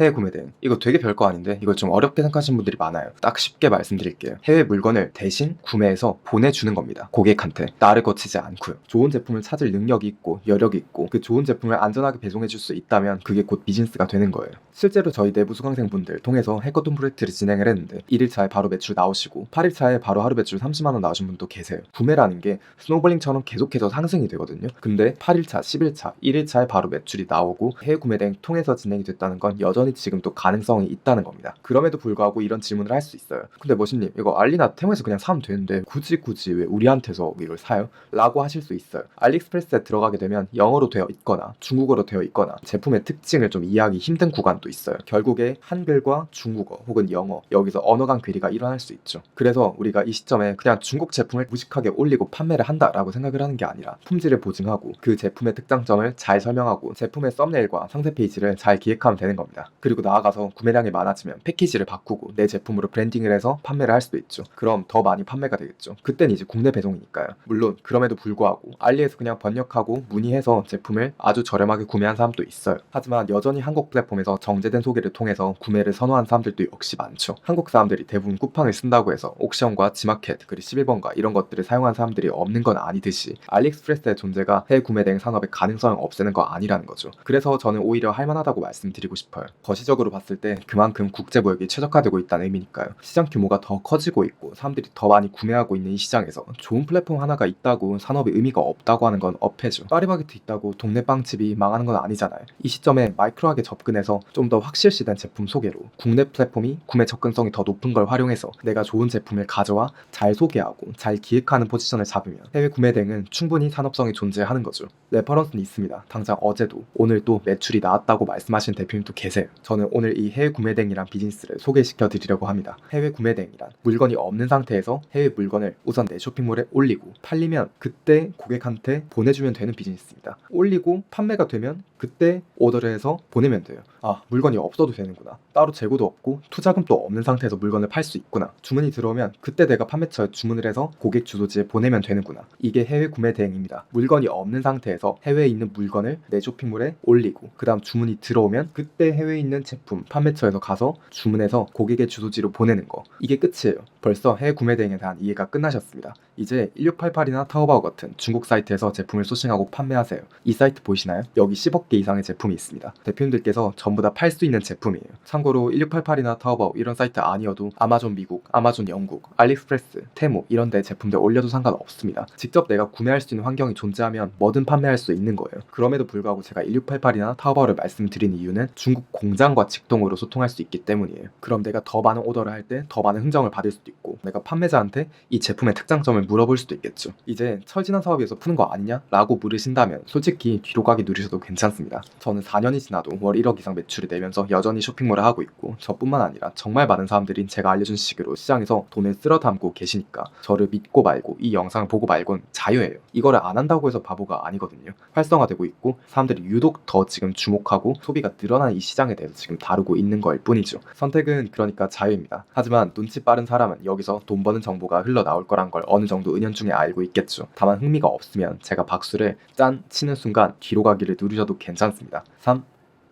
해외 구매 대행. 이거 되게 별거 아닌데 이걸 좀 어렵게 생각하시는 분들이 많아요. 딱 쉽게 말씀드릴게요. 해외 물건을 대신 구매해서 보내주는 겁니다. 고객한테. 나를 거치지 않고요. 좋은 제품을 찾을 능력이 있고 여력이 있고 그 좋은 제품을 안전하게 배송해줄 수 있다면 그게 곧 비즈니스가 되는 거예요. 실제로 저희 내부 수강생분들 통해서 해커톤 프로젝트를 진행을 했는데 1일차에 바로 매출 나오시고 8일차에 바로 하루 매출 30만원 나오신 분도 계세요. 구매라는 게 스노우볼링처럼 계속해서 상승이 되거든요. 근데 8일차, 10일차, 1일차에 바로 매출이 나오고 해외 구매 대행 통해서 진행이 됐다는 건 여전히 지금도 가능성이 있다는 겁니다. 그럼에도 불구하고 이런 질문을 할 수 있어요. 근데 머신님 이거 알리나 테무에서 그냥 사면 되는데 굳이 왜 우리한테서 이걸 사요? 라고 하실 수 있어요. 알리익스프레스에 들어가게 되면 영어로 되어 있거나 중국어로 되어 있거나 제품의 특징을 좀 이해하기 힘든 구간도 있어요. 결국에 한글과 중국어 혹은 영어 여기서 언어 간 괴리가 일어날 수 있죠. 그래서 우리가 이 시점에 그냥 중국 제품을 무식하게 올리고 판매를 한다라고 생각을 하는 게 아니라 품질을 보증하고 그 제품의 특장점을 잘 설명하고 제품의 썸네일과 상세 페이지를 잘 기획하면 되는 겁니다. 그리고 나아가서 구매량이 많아지면 패키지를 바꾸고 내 제품으로 브랜딩을 해서 판매를 할 수도 있죠. 그럼 더 많이 판매가 되겠죠. 그때는 이제 국내 배송이니까요. 물론 그럼에도 불구하고 알리에서 그냥 번역하고 문의해서 제품을 아주 저렴하게 구매한 사람도 있어요. 하지만 여전히 한국 플랫폼에서 정제된 소개를 통해서 구매를 선호한 사람들도 역시 많죠. 한국 사람들이 대부분 쿠팡을 쓴다고 해서 옥션과 지마켓 그리고 11번가 이런 것들을 사용한 사람들이 없는 건 아니듯이 알리익스프레스의 존재가 해외 구매 대행 산업의 가능성을 없애는 거 아니라는 거죠. 그래서 저는 오히려 할만하다고 말씀드리고 싶어요. 거시적으로 봤을 때 그만큼 국제 무역이 최적화되고 있다는 의미니까요. 시장 규모가 더 커지고 있고 사람들이 더 많이 구매하고 있는 이 시장에서 좋은 플랫폼 하나가 있다고 산업의 의미가 없다고 하는 건 어폐죠. 파리바게트 있다고 동네 빵집이 망하는 건 아니잖아요. 이 시점에 마이크로하게 접근해서 좀 더 확실시된 제품 소개로 국내 플랫폼이 구매 접근성이 더 높은 걸 활용해서 내가 좋은 제품을 가져와 잘 소개하고 잘 기획하는 포지션을 잡으면 해외 구매 대행은 충분히 산업성이 존재하는 거죠. 레퍼런스는 있습니다. 당장 어제도 오늘 또 매출이 나왔다고 말씀하신 대표님도 계세요. 저는 오늘 이 해외 구매 대행이란 비즈니스를 소개시켜 드리려고 합니다. 해외 구매 대행이란 물건이 없는 상태에서 해외 물건을 우선 내 쇼핑몰에 올리고 팔리면 그때 고객한테 보내주면 되는 비즈니스입니다. 올리고 판매가 되면 그때 오더를 해서 보내면 돼요. 아, 물건이 없어도 되는구나. 따로 재고도 없고 투자금도 없는 상태에서 물건을 팔 수 있구나. 주문이 들어오면 그때 내가 판매처에 주문을 해서 고객 주소지에 보내면 되는구나. 이게 해외 구매 대행입니다. 물건이 없는 상태에서 해외에 있는 물건을 내 쇼핑몰에 올리고 그 다음 주문이 들어오면 그때 해외에 있는 제품 판매처에서 가서 주문해서 고객의 주소지로 보내는 거. 이게 끝이에요. 벌써 해외 구매 대행에 대한 이해가 끝나셨습니다. 이제 1688이나 타오바오 같은 중국 사이트에서 제품을 소싱하고 판매하세요. 이 사이트 보이시나요? 여기 10억 개 이상의 제품이 있습니다. 대표님들께서 전부 다 팔 수 있는 제품이에요. 참고로 1688이나 타오바오 이런 사이트 아니어도 아마존 미국, 아마존 영국, 알리익스프레스, 테무 이런 데 제품들 올려도 상관없습니다. 직접 내가 구매할 수 있는 환경이 존재하면 뭐든 판매할 수 있는 거예요. 그럼에도 불구하고 제가 1688이나 타오바오를 말씀드린 이유는 중국 공장과 직동으로 소통할 수 있기 때문이에요. 그럼 내가 더 많은 오더를 할 때 더 많은 흥정을 받을 수도 있고 내가 판매자한테 이 제품의 특장점을 물어볼 수도 있겠죠. 이제 철진한 사업에서 푸는 거 아니냐? 라고 물으신다면 솔직히 뒤로 가기 누리셔도 괜찮습니다. 저는 4년이 지나도 월 1억 이상 매출이 내면서 여전히 쇼핑몰을 하고 있고 저뿐만 아니라 정말 많은 사람들이 제가 알려준 식으로 시장에서 돈을 쓸어 담고 계시니까 저를 믿고 말고 이 영상을 보고 말곤 자유예요. 이거를 안 한다고 해서 바보가 아니거든요. 활성화되고 있고 사람들이 유독 더 지금 주목하고 소비가 늘어난 이 시장에 대해서 지금 다루고 있는 거일 뿐이죠. 선택은 그러니까 자유입니다. 하지만 눈치 빠른 사람은 여기서 돈 버는 정보가 흘러나올 거란 걸 어느 정도 은연중에 알고 있겠죠. 다만 흥미가 없으면 제가 박수를 짠 치는 순간 뒤로 가기를 누르셔도 괜찮습니다. 3,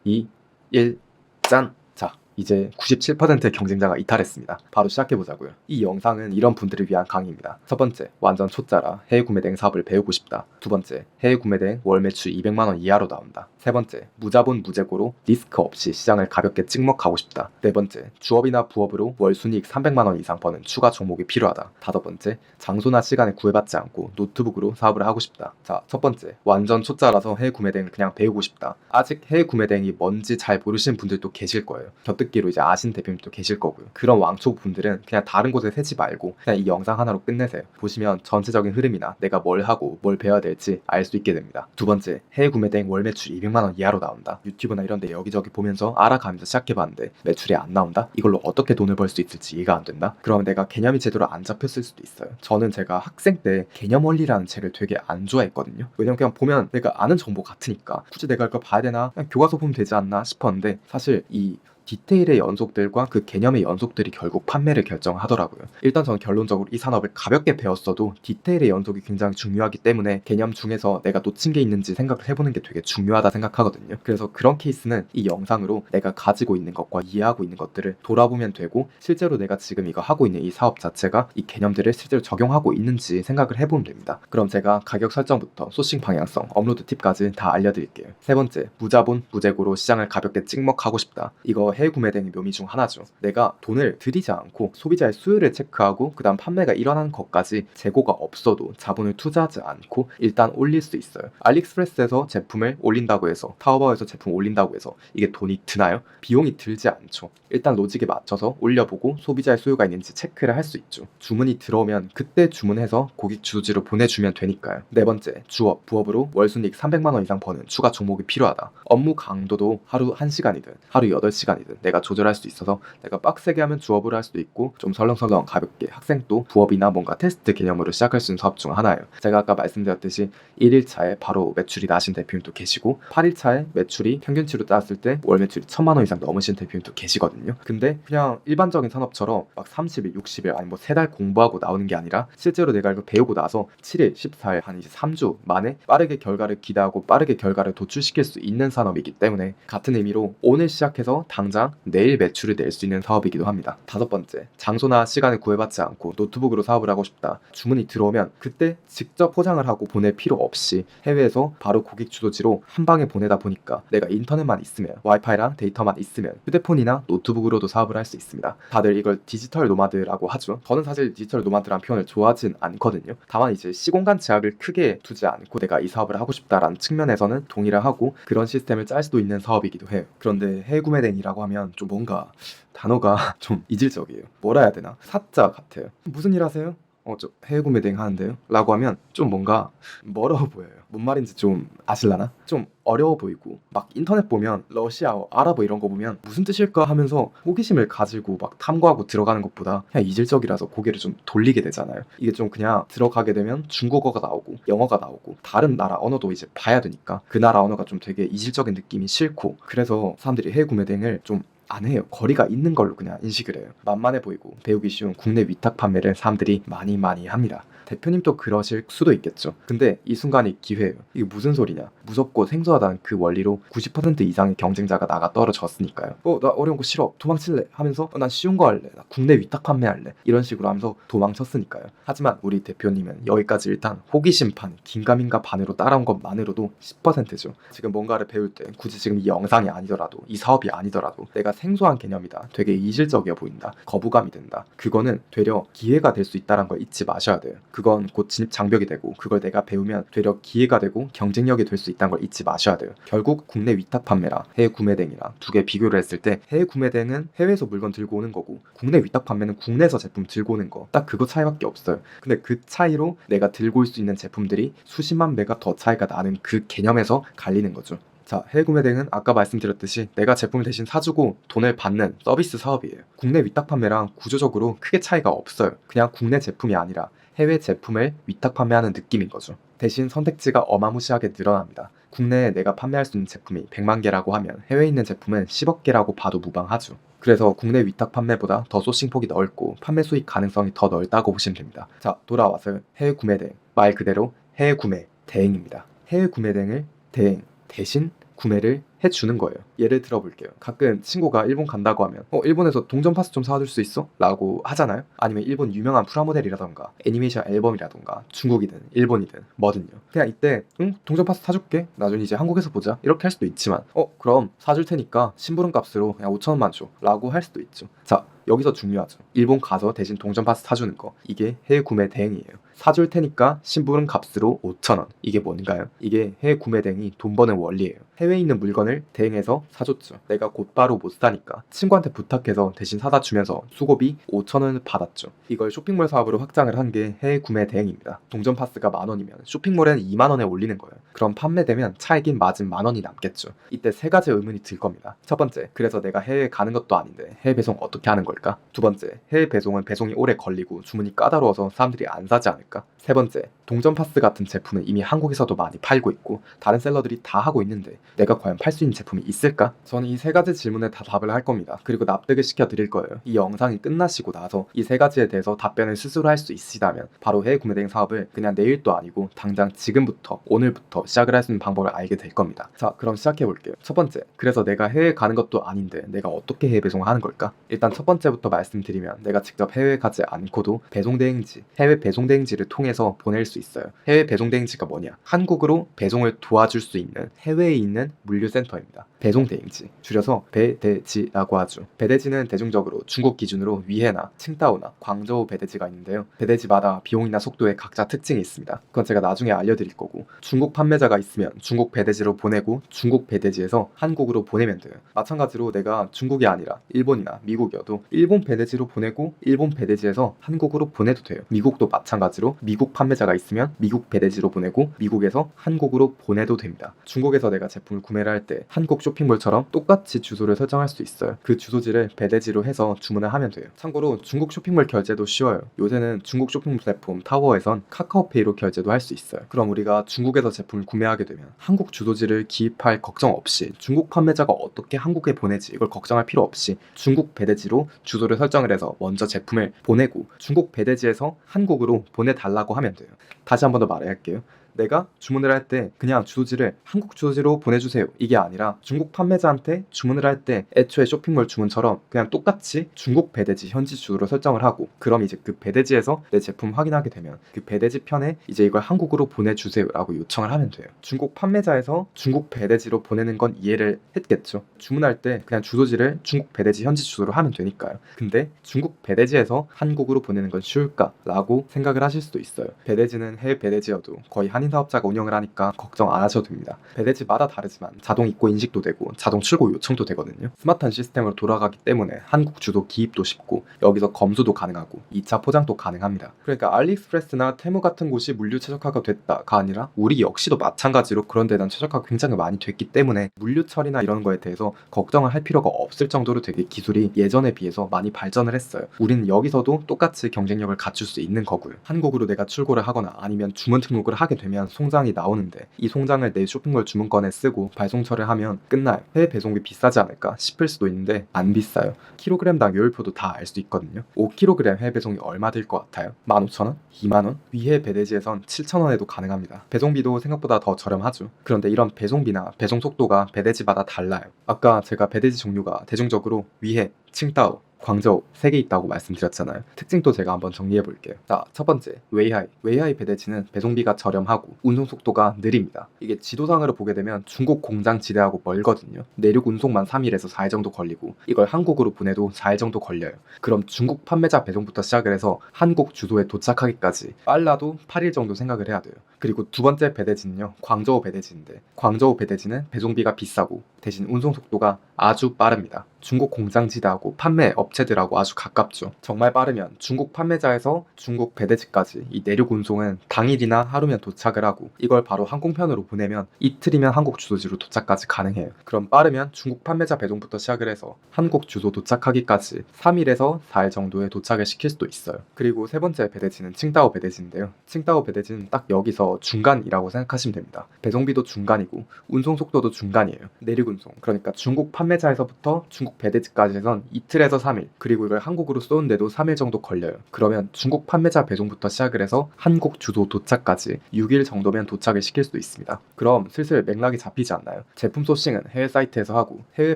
2, 1, 짠! 자, 이제 97%의 경쟁자가 이탈했습니다. 바로 시작해보자고요. 이 영상은 이런 분들을 위한 강의입니다. 첫 번째, 완전 초짜라 해외 구매 대행 사업을 배우고 싶다. 두 번째, 해외 구매 대행 월 매출 200만원 이하로 나온다. 세 번째, 무자본 무재고로 리스크 없이 시장을 가볍게 찍먹하고 싶다. 네 번째, 주업이나 부업으로 월 순이익 300만원 이상 버는 추가 종목이 필요하다. 다섯 번째, 장소나 시간에 구애받지 않고 노트북으로 사업을 하고 싶다. 자, 첫 번째, 완전 초짜라서 해외 구매 대행을 그냥 배우고 싶다. 아직 해외 구매 대행이 뭔지 잘 모르시는 분들도 계실 거예요. 곁듣기로 이제 아신 대표님도 계실 거고요. 그런 왕초 분들은 그냥 다른 곳에 새지 말고 그냥 이 영상 하나로 끝내세요. 보시면 전체적인 흐름이나 내가 뭘 하고 뭘 배워야 될지 알 수 있게 됩니다. 두 번째, 해외 구매 대행 월 매출 200만원 이하로 나온다. 유튜브나 이런 데 여기저기 보면서 알아가면서 시작해봤는데 매출이 안 나온다? 이걸로 어떻게 돈을 벌 수 있을지 이해가 안 된다? 그러면 내가 개념이 제대로 안 잡혔을 수도 있어요. 저는 제가 학생 때 개념 원리라는 책을 되게 안 좋아했거든요. 왜냐면 그냥 보면 내가 아는 정보 같으니까 굳이 내가 이걸 봐야 되나? 그냥 교과서 보면 되지 않나 싶었는데 사실 이 디테일의 연속들과 그 개념의 연속들이 결국 판매를 결정하더라고요. 일단 저는 결론적으로 이 산업을 가볍게 배웠어도 디테일의 연속이 굉장히 중요하기 때문에 개념 중에서 내가 놓친 게 있는지 생각을 해보는 게 되게 중요하다 생각하거든요. 그래서 그런 케이스는 이 영상으로 내가 가지고 있는 것과 이해하고 있는 것들을 돌아보면 되고, 실제로 내가 지금 이거 하고 있는 이 사업 자체가 이 개념들을 실제로 적용하고 있는지 생각을 해보면 됩니다. 그럼 제가 가격 설정부터 소싱 방향성, 업로드 팁까지 다 알려드릴게요. 세 번째, 무자본, 무재고로 시장을 가볍게 찍먹하고 싶다. 이거 해외 구매 대행의 묘미 중 하나죠. 내가 돈을 들이지 않고 소비자의 수요를 체크하고 그 다음 판매가 일어난 것까지 재고가 없어도 자본을 투자하지 않고 일단 올릴 수 있어요. 알리익스프레스에서 제품을 올린다고 해서, 타오바오에서 제품 올린다고 해서 이게 돈이 드나요? 비용이 들지 않죠. 일단 로직에 맞춰서 올려보고 소비자의 수요가 있는지 체크를 할 수 있죠. 주문이 들어오면 그때 주문해서 고객 주소지로 보내주면 되니까요. 네 번째, 주업, 부업으로 월순이익 300만 원 이상 버는 추가 종목이 필요하다. 업무 강도도 하루 1시간이든 하루 8시간이든 내가 조절할 수 있어서 내가 빡세게 하면 주업으로 할 수도 있고 좀 설렁설렁 가볍게 학생도 부업이나 뭔가 테스트 개념으로 시작할 수 있는 사업 중 하나예요. 제가 아까 말씀드렸듯이 1일차에 바로 매출이 나신 대표님도 계시고 8일차에 매출이 평균치로 따졌을 때 월 매출이 1000만 원 이상 넘으신 대표님도 계시거든요. 근데 그냥 일반적인 산업처럼 막 30일, 60일 아니 뭐 3달 공부하고 나오는 게 아니라 실제로 내가 이거 배우고 나서 7일, 14일 한 이제 3주 만에 빠르게 결과를 기대하고 빠르게 결과를 도출시킬 수 있는 산업이기 때문에 같은 의미로 오늘 시작해서 당장 내일 매출을 낼 수 있는 사업이기도 합니다. 다섯 번째, 장소나 시간을 구애받지 않고 노트북으로 사업을 하고 싶다. 주문이 들어오면 그때 직접 포장을 하고 보낼 필요 없이 해외에서 바로 고객 주소지로 한 방에 보내다 보니까 내가 인터넷만 있으면, 와이파이랑 데이터만 있으면 휴대폰이나 노트북으로도 사업을 할 수 있습니다. 다들 이걸 디지털 노마드라고 하죠. 저는 사실 디지털 노마드라는 표현을 좋아하진 않거든요. 다만 이제 시공간 제약을 크게 두지 않고 내가 이 사업을 하고 싶다라는 측면에서는 동의를 하고 그런 시스템을 짤 수도 있는 사업이기도 해요. 그런데 해외 구매 대행이라고 하면 좀 뭔가 단어가 좀 이질적이에요. 뭐라 해야 되나? 사자 같아요. 무슨 일 하세요? 저 해외 구매 대행 하는데요? 라고 하면 좀 뭔가 멀어 보여요. 뭔 말인지 좀 아실라나? 좀 어려워 보이고 막 인터넷 보면 러시아어, 아랍어 이런 거 보면 무슨 뜻일까 하면서 호기심을 가지고 막 탐구하고 들어가는 것보다 그냥 이질적이라서 고개를 좀 돌리게 되잖아요. 이게 좀 그냥 들어가게 되면 중국어가 나오고 영어가 나오고 다른 나라 언어도 이제 봐야 되니까 그 나라 언어가 좀 되게 이질적인 느낌이 싫고, 그래서 사람들이 해외 구매 대행을 좀 안 해요. 거리가 있는 걸로 그냥 인식을 해요. 만만해 보이고 배우기 쉬운 국내 위탁 판매를 사람들이 많이 합니다. 대표님도 그러실 수도 있겠죠. 근데 이 순간이 기회예요. 이게 무슨 소리냐? 무섭고 생소하다는 그 원리로 90% 이상의 경쟁자가 나가 떨어졌으니까요. 나 어려운 거 싫어. 도망칠래. 하면서 난 쉬운 거 할래. 나 국내 위탁 판매할래. 이런 식으로 하면서 도망쳤으니까요. 하지만 우리 대표님은 여기까지 일단 호기심 반, 긴가민가 반으로 따라온 것만으로도 10%죠. 지금 뭔가를 배울 때 굳이 지금 이 영상이 아니더라도, 이 사업이 아니더라도 내가 생소한 개념이다. 되게 이질적이어 보인다. 거부감이 든다. 그거는 되려 기회가 될 수 있다는 걸 잊지 마셔야 돼요. 그건 곧 진입 장벽이 되고 그걸 내가 배우면 되려 기회가 되고 경쟁력이 될 수 있다는 걸 잊지 마셔야 돼요. 결국 국내 위탁 판매랑 해외 구매 대행이랑 두 개 비교를 했을 때 해외 구매 대행은 해외에서 물건 들고 오는 거고 국내 위탁 판매는 국내에서 제품 들고 오는 거, 딱 그거 차이밖에 없어요. 근데 그 차이로 내가 들고 올 수 있는 제품들이 수십만 배가 더 차이가 나는 그 개념에서 갈리는 거죠. 자, 해외 구매 대행은 아까 말씀드렸듯이 내가 제품을 대신 사주고 돈을 받는 서비스 사업이에요. 국내 위탁 판매랑 구조적으로 크게 차이가 없어요. 그냥 국내 제품이 아니라 해외 제품을 위탁 판매하는 느낌인 거죠. 대신 선택지가 어마무시하게 늘어납니다. 국내에 내가 판매할 수 있는 제품이 100만 개라고 하면 해외에 있는 제품은 10억 개라고 봐도 무방하죠. 그래서 국내 위탁 판매보다 더 소싱폭이 넓고 판매 수익 가능성이 더 넓다고 보시면 됩니다. 자, 돌아와서 해외 구매 대행. 말 그대로 해외 구매 대행입니다. 해외 구매 대행을 대행 대신 구매를 해주는 거예요. 예를 들어볼게요. 가끔 친구가 일본 간다고 하면 일본에서 동전 파스 좀 사줄 수 있어? 라고 하잖아요. 아니면 일본 유명한 프라모델이라던가 애니메이션 앨범이라던가 중국이든 일본이든 뭐든요. 그냥 이때 동전 파스 사줄게. 나중에 이제 한국에서 보자. 이렇게 할 수도 있지만 그럼 사줄 테니까 심부름 값으로 그냥 5,000원만 줘. 라고 할 수도 있죠. 자, 여기서 중요하죠. 일본 가서 대신 동전 파스 사주는 거. 이게 해외 구매 대행이에요. 사줄 테니까 심부름 값으로 5,000원. 이게 뭔가요? 이게 해외 구매 대행이 돈 버는 원리예요. 해외에 있는 물건을 대행해서 사줬죠. 내가 곧바로 못 사니까 친구한테 부탁해서 대신 사다 주면서 수고비 5,000원을 받았죠. 이걸 쇼핑몰 사업으로 확장을 한 게 해외 구매 대행입니다. 동전 파스가 10,000원이면 쇼핑몰에는 20,000원에 올리는 거예요. 그럼 판매되면 차익인 마진 10,000원이 남겠죠. 이때 세 가지 의문이 들 겁니다. 첫 번째, 그래서 내가 해외에 가는 것도 아닌데 해외 배송 어떻게 하는 걸까? 두 번째, 해외 배송은 배송이 오래 걸리고 주문이 까다로워서 사람들이 안 사지 않을까? 세 번째, 동전 파스 같은 제품은 이미 한국에서도 많이 팔고 있고 다른 셀러들이 다 하고 있는데 내가 과연 팔 수 있는 제품이 있을까? 저는 이 세 가지 질문에 다 답을 할 겁니다. 그리고 납득을 시켜 드릴 거예요. 이 영상이 끝나시고 나서 이 세 가지에 대해서 답변을 스스로 할 수 있으시다면 바로 해외 구매 대행 사업을 그냥 내일도 아니고 당장 지금부터 오늘부터 시작을 할 수 있는 방법을 알게 될 겁니다. 자, 그럼 시작해 볼게요. 첫 번째, 그래서 내가 해외 가는 것도 아닌데 내가 어떻게 해외 배송을 하는 걸까? 일단 첫 번째부터 말씀드리면 내가 직접 해외 가지 않고도 배송 대행지, 해외 배송 대행지를 통해서 보낼 수 있어요. 해외 배송 대행지가 뭐냐? 한국으로 배송을 도와줄 수 있는 해외에 있는 물류센터입니다. 배송 대행지, 줄여서 배대지라고 하죠. 배대지는 대중적으로 중국 기준으로 위해나 칭다오나 광저우 배대지가 있는데요. 배대지마다 비용이나 속도에 각자 특징이 있습니다. 그건 제가 나중에 알려드릴 거고, 중국 판매자가 있으면 중국 배대지로 보내고 중국 배대지에서 한국으로 보내면 돼요. 마찬가지로 내가 중국이 아니라 일본이나 미국이어도 일본 배대지로 보내고 일본 배대지에서 한국으로 보내도 돼요. 미국도 마찬가지로 미국 판매자가 있으면 미국 배대지로 보내고 미국에서 한국으로 보내도 됩니다. 중국에서 내가 제품을 구매를 할 때 한국 쇼핑몰처럼 똑같이 주소를 설정할 수 있어요. 그 주소지를 배대지로 해서 주문을 하면 돼요. 참고로 중국 쇼핑몰 결제도 쉬워요. 요새는 중국 쇼핑 플랫폼 타워에선 카카오페이로 결제도 할 수 있어요. 그럼 우리가 중국에서 제품을 구매하게 되면 한국 주소지를 기입할 걱정 없이, 중국 판매자가 어떻게 한국에 보내지 이걸 걱정할 필요 없이 중국 배대지로 주소를 설정을 해서 먼저 제품을 보내고 중국 배대지에서 한국으로 보내달라고 하면 돼요. 다시 한 번 더 말할게요. 내가 주문을 할 때 그냥 주소지를 한국 주소지로 보내주세요 이게 아니라 중국 판매자한테 주문을 할 때 애초에 쇼핑몰 주문처럼 그냥 똑같이 중국 배대지 현지 주소로 설정을 하고, 그럼 이제 그 배대지에서 내 제품 확인하게 되면 그 배대지 편에 이제 이걸 한국으로 보내주세요 라고 요청을 하면 돼요. 중국 판매자에서 중국 배대지로 보내는 건 이해를 했겠죠. 주문할 때 그냥 주소지를 중국 배대지 현지 주소로 하면 되니까요. 근데 중국 배대지에서 한국으로 보내는 건 쉬울까? 라고 생각을 하실 수도 있어요. 배대지는 해외 배대지여도 거의 한인 사업자가 운영을 하니까 걱정 안 하셔도 됩니다. 배대지마다 다르지만 자동 입고 인식도 되고 자동 출고 요청도 되거든요. 스마트한 시스템으로 돌아가기 때문에 한국 주소 기입도 쉽고 여기서 검수도 가능하고 2차 포장도 가능합니다. 그러니까 알리익스프레스나 테무 같은 곳이 물류 최적화가 됐다가 아니라 우리 역시도 마찬가지로 그런 데는 최적화가 굉장히 많이 됐기 때문에 물류 처리나 이런 거에 대해서 걱정을 할 필요가 없을 정도로 되게 기술이 예전에 비해서 많이 발전을 했어요. 우리는 여기서도 똑같이 경쟁력을 갖출 수 있는 거고요. 한국으로 내가 출고를 하거나 아니면 주문 등록을 하게 되면 송장이 나오는데 이 송장을 내 쇼핑몰 주문건에 쓰고 발송처를 하면 끝나요. 해외 배송비 비싸지 않을까 싶을 수도 있는데 안 비싸요. 킬로그램당 요율표도 다 알 수 있거든요. 5kg 해외 배송이 얼마 들 것 같아요? 15,000원? 2만원? 위해 배대지에선 7,000원에도 가능합니다. 배송비도 생각보다 더 저렴하죠. 그런데 이런 배송비나 배송 속도가 배대지마다 달라요. 아까 제가 배대지 종류가 대중적으로 위해, 칭다오, 광저우 3개 있다고 말씀드렸잖아요. 특징도 제가 한번 정리해 볼게요. 자, 첫 번째, 웨이하이. 웨이하이 배대지는 배송비가 저렴하고 운송 속도가 느립니다. 이게 지도상으로 보게 되면 중국 공장 지대하고 멀거든요. 내륙 운송만 3일에서 4일 정도 걸리고 이걸 한국으로 보내도 4일 정도 걸려요. 그럼 중국 판매자 배송부터 시작을 해서 한국 주소에 도착하기까지 빨라도 8일 정도 생각을 해야 돼요. 그리고 두 번째 배대지는요, 광저우 배대지인데 광저우 배대지는 배송비가 비싸고 대신 운송 속도가 아주 빠릅니다. 중국 공장지대하고 판매 업체들하고 아주 가깝죠. 정말 빠르면 중국 판매자에서 중국 배대지까지 이 내륙 운송은 당일이나 하루면 도착을 하고 이걸 바로 항공편으로 보내면 이틀이면 한국 주소지로 도착까지 가능해요. 그럼 빠르면 중국 판매자 배송부터 시작을 해서 한국 주소 도착하기까지 3일에서 4일 정도에 도착을 시킬 수도 있어요. 그리고 세 번째 배대지는 칭다오 배대지인데요. 칭다오 배대지는 딱 여기서 중간이라고 생각하시면 됩니다. 배송비도 중간이고 운송 속도도 중간이에요. 내륙 운송, 그러니까 중국 판매자에서부터 중국 배대지까지 해선 이틀에서 3일, 그리고 이걸 한국으로 쏘는데도 3일 정도 걸려요. 그러면 중국 판매자 배송부터 시작을 해서 한국 주소 도착까지 6일 정도면 도착을 시킬 수도 있습니다. 그럼 슬슬 맥락이 잡히지 않나요? 제품 소싱은 해외 사이트에서 하고 해외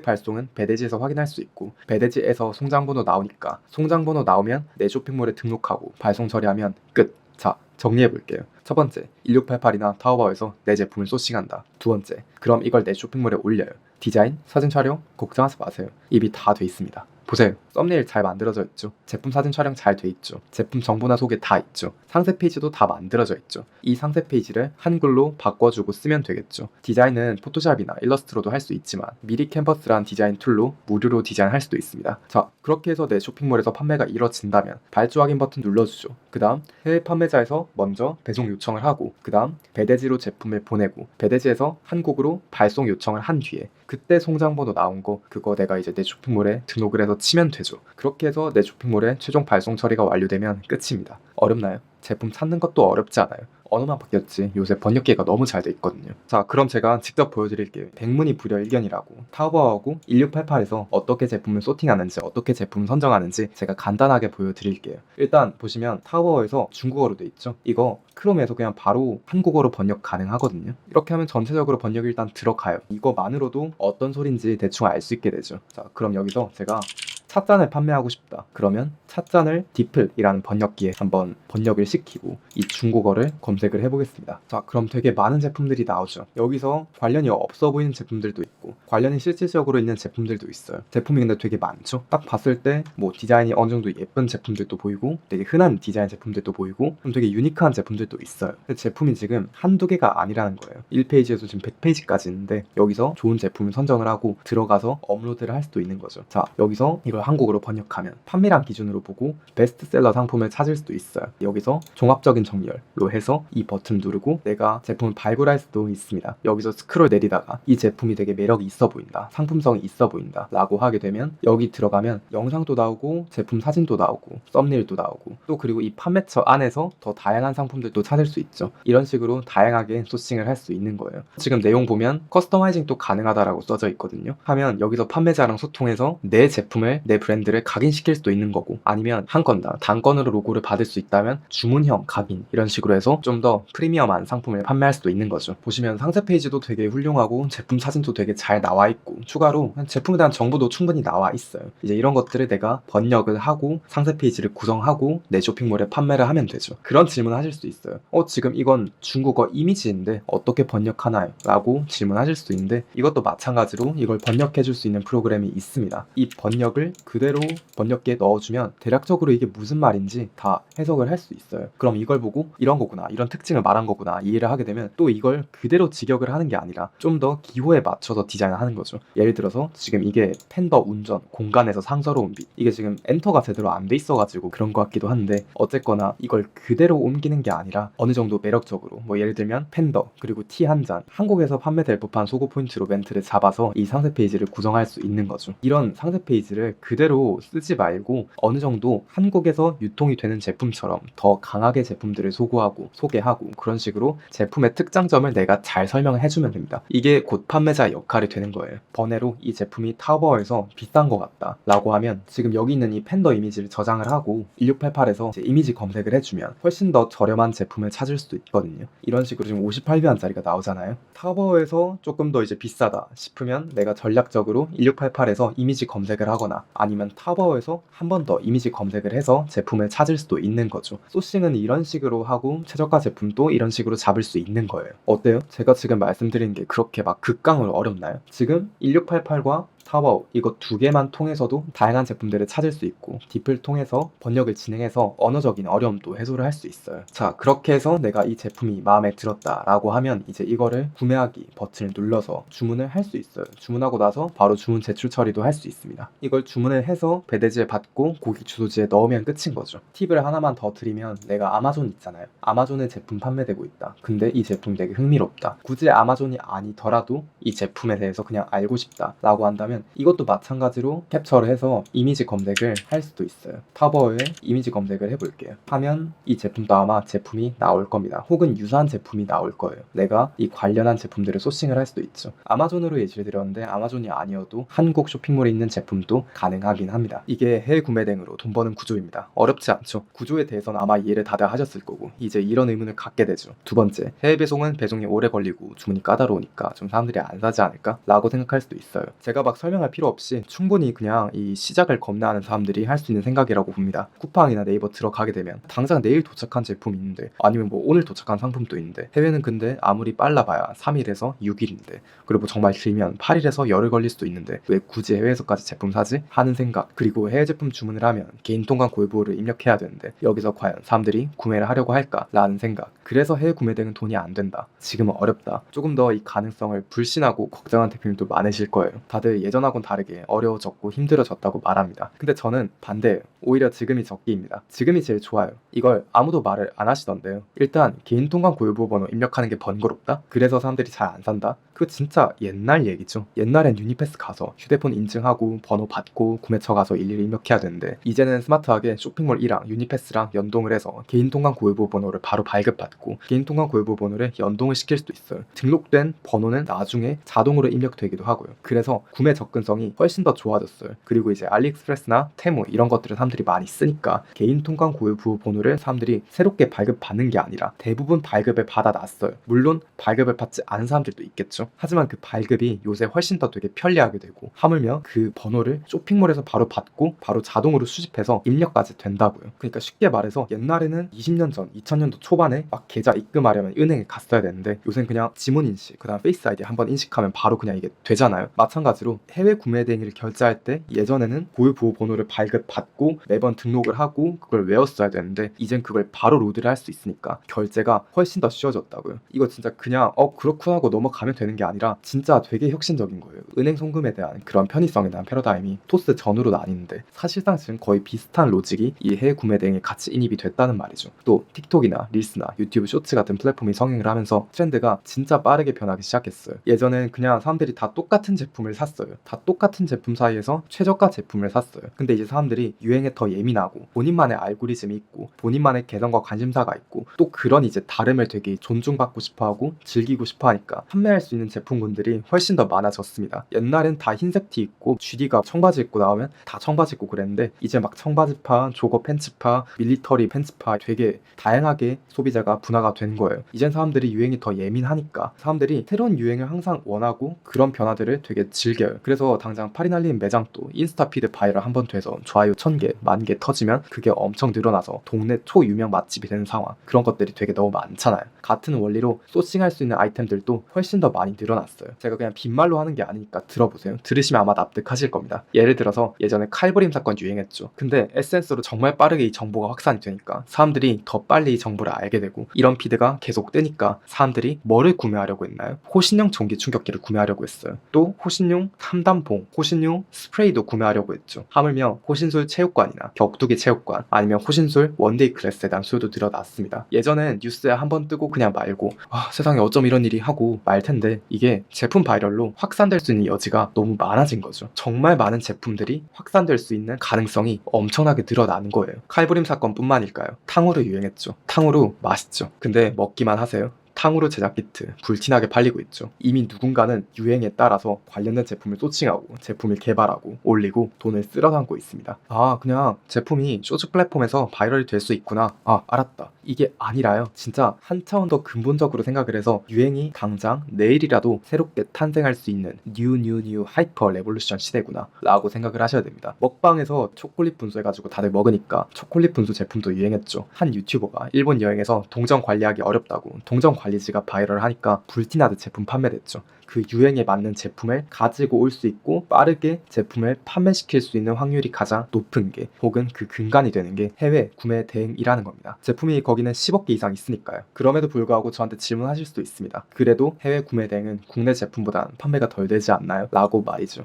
발송은 배대지에서 확인할 수 있고 배대지에서 송장번호 나오니까 송장번호 나오면 내 쇼핑몰에 등록하고 발송 처리하면 끝. 자, 정리해볼게요. 첫 번째, 1688이나 타오바오에서 내 제품을 소싱한다. 두 번째, 그럼 이걸 내 쇼핑몰에 올려요. 디자인, 사진 촬영 걱정하지 마세요. 이미 다 돼 있습니다. 보세요. 썸네일 잘 만들어져 있죠. 제품 사진 촬영 잘 돼 있죠. 제품 정보나 소개 다 있죠. 상세 페이지도 다 만들어져 있죠. 이 상세 페이지를 한글로 바꿔주고 쓰면 되겠죠. 디자인은 포토샵이나 일러스트로도 할 수 있지만 미리 캔버스란 디자인 툴로 무료로 디자인할 수도 있습니다. 자, 그렇게 해서 내 쇼핑몰에서 판매가 이뤄진다면 발주 확인 버튼 눌러주죠. 그 다음 해외 판매자에서 먼저 배송 요청을 하고 그 다음 배대지로 제품을 보내고 배대지에서 한국으로 발송 요청을 한 뒤에 그때 송장번호 나온 거 그거 내가 이제 내 쇼핑몰에 등록을 해서 치면 되죠. 그렇게 해서 내 쇼핑몰에 최종 발송 처리가 완료되면 끝입니다. 어렵나요? 제품 찾는 것도 어렵지 않아요. 언어만 바뀌었지 요새 번역기가 너무 잘 돼 있거든요. 자, 그럼 제가 직접 보여드릴게요. 백문이 불여일견이라고 타오바오하고 1688에서 어떻게 제품을 소팅하는지, 어떻게 제품을 선정하는지 제가 간단하게 보여드릴게요. 일단 보시면 타오바오에서 중국어로 돼 있죠. 이거 크롬에서 그냥 바로 한국어로 번역 가능하거든요. 이렇게 하면 전체적으로 번역이 일단 들어가요. 이거만으로도 어떤 소린지 대충 알 수 있게 되죠. 자, 그럼 여기서 제가 찻잔을 판매하고 싶다. 그러면 찻잔을 디플이라는 번역기에 한번 번역을 시키고 이 중국어를 검색을 해보겠습니다. 자, 그럼 되게 많은 제품들이 나오죠. 여기서 관련이 없어 보이는 제품들도 있고 관련이 실질적으로 있는 제품들도 있어요. 제품이 근데 되게 많죠. 딱 봤을 때 뭐 디자인이 어느 정도 예쁜 제품들도 보이고 되게 흔한 디자인 제품들도 보이고 좀 되게 유니크한 제품들도 있어요. 근데 제품이 지금 한두 개가 아니라는 거예요. 1페이지에서 지금 100페이지까지 있는데 여기서 좋은 제품을 선정을 하고 들어가서 업로드를 할 수도 있는 거죠. 자, 여기서 이걸 한국어로 번역하면 판매량 기준으로 보고 베스트셀러 상품을 찾을 수도 있어요. 여기서 종합적인 정렬로 해서 이 버튼 누르고 내가 제품을 발굴할 수도 있습니다. 여기서 스크롤 내리다가 이 제품이 되게 매력이 있어 보인다, 상품성이 있어 보인다 라고 하게 되면 여기 들어가면 영상도 나오고 제품 사진도 나오고 썸네일도 나오고 또 그리고 이 판매처 안에서 더 다양한 상품들도 찾을 수 있죠. 이런 식으로 다양하게 소싱을 할 수 있는 거예요. 지금 내용 보면 커스터마이징도 가능하다라고 써져 있거든요. 하면 여기서 판매자랑 소통해서 내 제품을 내 브랜드를 각인시킬 수도 있는 거고 아니면 한 건당 단건으로 로고를 받을 수 있다면 주문형 각인 이런 식으로 해서 좀 더 프리미엄한 상품을 판매할 수도 있는 거죠. 보시면 상세 페이지도 되게 훌륭하고 제품 사진도 되게 잘 나와 있고 추가로 제품에 대한 정보도 충분히 나와 있어요. 이제 이런 것들을 내가 번역을 하고 상세 페이지를 구성하고 내 쇼핑몰에 판매를 하면 되죠. 그런 질문을 하실 수 있어요. 지금 이건 중국어 이미지인데 어떻게 번역하나요? 라고 질문하실 수 있는데 이것도 마찬가지로 이걸 번역해 줄 수 있는 프로그램이 있습니다. 이 번역을 그대로 번역기에 넣어주면 대략적으로 이게 무슨 말인지 다 해석을 할 수 있어요. 그럼 이걸 보고 이런 거구나, 이런 특징을 말한 거구나 이해를 하게 되면 또 이걸 그대로 직역을 하는 게 아니라 좀 더 기호에 맞춰서 디자인을 하는 거죠. 예를 들어서 지금 이게 팬더 운전, 공간에서 상서로운 빛, 이게 지금 엔터가 제대로 안 돼 있어가지고 그런 것 같기도 한데 어쨌거나 이걸 그대로 옮기는 게 아니라 어느 정도 매력적으로 뭐 예를 들면 팬더 그리고 티 한 잔, 한국에서 판매될 법한 소고 포인트로 멘트를 잡아서 이 상세 페이지를 구성할 수 있는 거죠. 이런 상세 페이지를 그대로 쓰지 말고 어느 정도 한국에서 유통이 되는 제품처럼 더 강하게 제품들을 소구하고 소개하고 그런 식으로 제품의 특장점을 내가 잘 설명을 해주면 됩니다. 이게 곧 판매자의 역할이 되는 거예요. 번외로 이 제품이 타오바오에서 비싼 것 같다 라고 하면 지금 여기 있는 이 팬더 이미지를 저장을 하고 1688에서 이미지 검색을 해주면 훨씬 더 저렴한 제품을 찾을 수도 있거든요. 이런 식으로 지금 58위안짜리가 나오잖아요. 타오바오에서 조금 더 이제 비싸다 싶으면 내가 전략적으로 1688에서 이미지 검색을 하거나 아니면 타오바오에서 한 번 더 이미지 검색을 해서 제품을 찾을 수도 있는 거죠. 소싱은 이런 식으로 하고 최저가 제품도 이런 식으로 잡을 수 있는 거예요. 어때요? 제가 지금 말씀드린 게 그렇게 막 극강으로 어렵나요? 지금 1688과 타오바오 이거 두 개만 통해서도 다양한 제품들을 찾을 수 있고 디플 통해서 번역을 진행해서 언어적인 어려움도 해소를 할 수 있어요. 자, 그렇게 해서 내가 이 제품이 마음에 들었다 라고 하면 이제 이거를 구매하기 버튼을 눌러서 주문을 할 수 있어요. 주문하고 나서 바로 주문 제출 처리도 할 수 있습니다. 이걸 주문을 해서 배대지에 받고 고객 주소지에 넣으면 끝인 거죠. 팁을 하나만 더 드리면 내가 아마존 있잖아요. 아마존에 제품 판매되고 있다. 근데 이 제품 되게 흥미롭다. 굳이 아마존이 아니더라도 이 제품에 대해서 그냥 알고 싶다 라고 한다면 이것도 마찬가지로 캡처를 해서 이미지 검색을 할 수도 있어요. 타오바오에 이미지 검색을 해볼게요. 하면 이 제품도 아마 제품이 나올 겁니다. 혹은 유사한 제품이 나올 거예요. 내가 이 관련한 제품들을 소싱을 할 수도 있죠. 아마존으로 예시를 드렸는데 아마존이 아니어도 한국 쇼핑몰에 있는 제품도 가능하긴 합니다. 이게 해외 구매 등으로 돈 버는 구조입니다. 어렵지 않죠. 구조에 대해서는 아마 이해를 다들 하셨을 거고 이제 이런 의문을 갖게 되죠. 두 번째, 해외 배송은 배송이 오래 걸리고 주문이 까다로우니까 좀 사람들이 안 사지 않을까? 라고 생각할 수도 있어요. 제가 막 설명할 필요 없이 충분히 그냥 이 시작을 겁내하는 사람들이 할 수 있는 생각이라고 봅니다. 쿠팡이나 네이버 들어가게 되면 당장 내일 도착한 제품이 있는데 아니면 뭐 오늘 도착한 상품도 있는데 해외는 근데 아무리 빨라봐야 3일에서 6일인데 그리고 정말 길면 8일에서 열흘 걸릴 수도 있는데 왜 굳이 해외에서까지 제품 사지? 하는 생각. 그리고 해외 제품 주문을 하면 개인 통관 고유보호를 입력해야 되는데 여기서 과연 사람들이 구매를 하려고 할까? 라는 생각. 그래서 해외 구매 등은 돈이 안 된다. 지금은 어렵다. 조금 더 이 가능성을 불신하고 걱정한 대표님도 많으실 거예요. 다들 예전 예전하고는 다르게 어려워졌고 힘들어졌다고 말합니다. 근데 저는 반대예요. 오히려 지금이 적기입니다. 지금이 제일 좋아요. 이걸 아무도 말을 안 하시던데요. 일단 개인 통관 고유보호번호 입력하는 게 번거롭다? 그래서 사람들이 잘 안 산다? 그거 진짜 옛날 얘기죠. 옛날엔 유니패스 가서 휴대폰 인증하고 번호 받고 구매처 가서 일일이 입력해야 되는데 이제는 스마트하게 쇼핑몰이랑 유니패스랑 연동을 해서 개인 통관 고유보호번호를 바로 발급받고 개인 통관 고유보호번호를 연동을 시킬 수도 있어요. 등록된 번호는 나중에 자동으로 입력되기도 하고요. 그래서 구매 접근성이 훨씬 더 좋아졌어요. 그리고 이제 알리익스프레스나 테무 이런 것들을 사람들이 많이 쓰니까 개인 통관 고유보호번호를 사람들이 새롭게 발급받는 게 아니라 대부분 발급을 받아놨어요. 물론 발급을 받지 않은 사람들도 있겠죠. 하지만 그 발급이 요새 훨씬 더 되게 편리하게 되고 하물며 그 번호를 쇼핑몰에서 바로 받고 바로 자동으로 수집해서 입력까지 된다고요. 그러니까 쉽게 말해서 옛날에는 20년 전 2000년도 초반에 막 계좌 입금하려면 은행에 갔어야 되는데 요새는 그냥 지문 인식 그다음 페이스 아이디 한번 인식하면 바로 그냥 이게 되잖아요. 마찬가지로 해외 구매 대행을 결제할 때 예전에는 고유보호번호를 발급받고 매번 등록을 하고 그걸 외웠어야 되는데 이젠 그걸 바로 로드를 할 수 있으니까 결제가 훨씬 더 쉬워졌다고요. 이거 진짜 그냥 그렇구나 하고 넘어가면 되는 게 아니라 진짜 되게 혁신적인 거예요. 은행 송금에 대한 그런 편의성에 대한 패러다임이 토스 전후로 나뉘는데 사실상 지금 거의 비슷한 로직이 이 해외 구매 대행에 같이 인입이 됐다는 말이죠. 또 틱톡이나 릴스나 유튜브 쇼츠 같은 플랫폼이 성행을 하면서 트렌드가 진짜 빠르게 변하기 시작했어요. 예전엔 그냥 사람들이 다 똑같은 제품을 샀어요. 다 똑같은 제품 사이에서 최저가 제품을 샀어요. 근데 이제 사람들이 유행에 더 예민하고 본인만의 알고리즘이 있고 본인만의 개성과 관심사가 있고 또 그런 이제 다름을 되게 존중받고 싶어하고 즐기고 싶어하니까 판매할 수 있는 제품군들이 훨씬 더 많아졌습니다. 옛날엔 다 흰색 티 입고 GD가 청바지 입고 나오면 다 청바지 입고 그랬는데 이제 막 청바지파, 조거 팬츠파, 밀리터리 팬츠파 되게 다양하게 소비자가 분화가 된 거예요. 이젠 사람들이 유행이 더 예민하니까 사람들이 새로운 유행을 항상 원하고 그런 변화들을 되게 즐겨요. 그래서 당장 파리 날리는 매장도 인스타 피드 바이럴 한번 돼서 좋아요 1000개, 10,000개 터지면 그게 엄청 늘어나서 동네 초유명 맛집이 되는 상황 그런 것들이 되게 너무 많잖아요. 같은 원리로 소싱할 수 있는 아이템들도 훨씬 더 많이 늘어났어요. 제가 그냥 빈말로 하는 게 아니니까 들어보세요. 들으시면 아마 납득하실 겁니다. 예를 들어서 예전에 칼부림 사건 유행했죠. 근데 SNS로 정말 빠르게 이 정보가 확산이 되니까 사람들이 더 빨리 이 정보를 알게 되고 이런 피드가 계속 뜨니까 사람들이 뭐를 구매하려고 했나요? 호신용 전기 충격기를 구매하려고 했어요. 또 호신용 삼단봉, 호신용 스프레이도 구매하려고 했죠. 하물며 호신술 체육관이나 격투기 체육관 아니면 호신술 원데이 클래스에 대한 수요도 늘어났습니다. 예전엔 뉴스에 한번 뜨고 그냥 말고 세상에 어쩜 이런 일이 하고 말 텐데 이게 제품 바이럴로 확산될 수 있는 여지가 너무 많아진 거죠. 정말 많은 제품들이 확산될 수 있는 가능성이 엄청나게 늘어나는 거예요. 칼부림 사건뿐만일까요? 탕후루 유행했죠. 탕후루 맛있죠. 근데 먹기만 하세요? 탕후루 제작 키트 불티나게 팔리고 있죠. 이미 누군가는 유행에 따라서 관련된 제품을 소칭하고 제품을 개발하고 올리고 돈을 쓸어 담고 있습니다. 그냥 제품이 쇼츠 플랫폼에서 바이럴이 될 수 있구나. 알았다. 이게 아니라요. 진짜 한 차원 더 근본적으로 생각을 해서 유행이 당장 내일이라도 새롭게 탄생할 수 있는 뉴 하이퍼 레볼루션 시대구나 라고 생각을 하셔야 됩니다. 먹방에서 초콜릿 분수해가지고 다들 먹으니까 초콜릿 분수 제품도 유행했죠. 한 유튜버가 일본 여행에서 동전 관리하기 어렵다고 동전 관리지가 바이럴하니까 불티나드 제품 판매됐죠. 그 유행에 맞는 제품을 가지고 올 수 있고 빠르게 제품을 판매시킬 수 있는 확률이 가장 높은 게 혹은 그 근간이 되는 게 해외 구매 대행이라는 겁니다. 제품이 거기는 10억 개 이상 있으니까요. 그럼에도 불구하고 저한테 질문하실 수도 있습니다. 그래도 해외 구매 대행은 국내 제품보다 판매가 덜 되지 않나요? 라고 말이죠.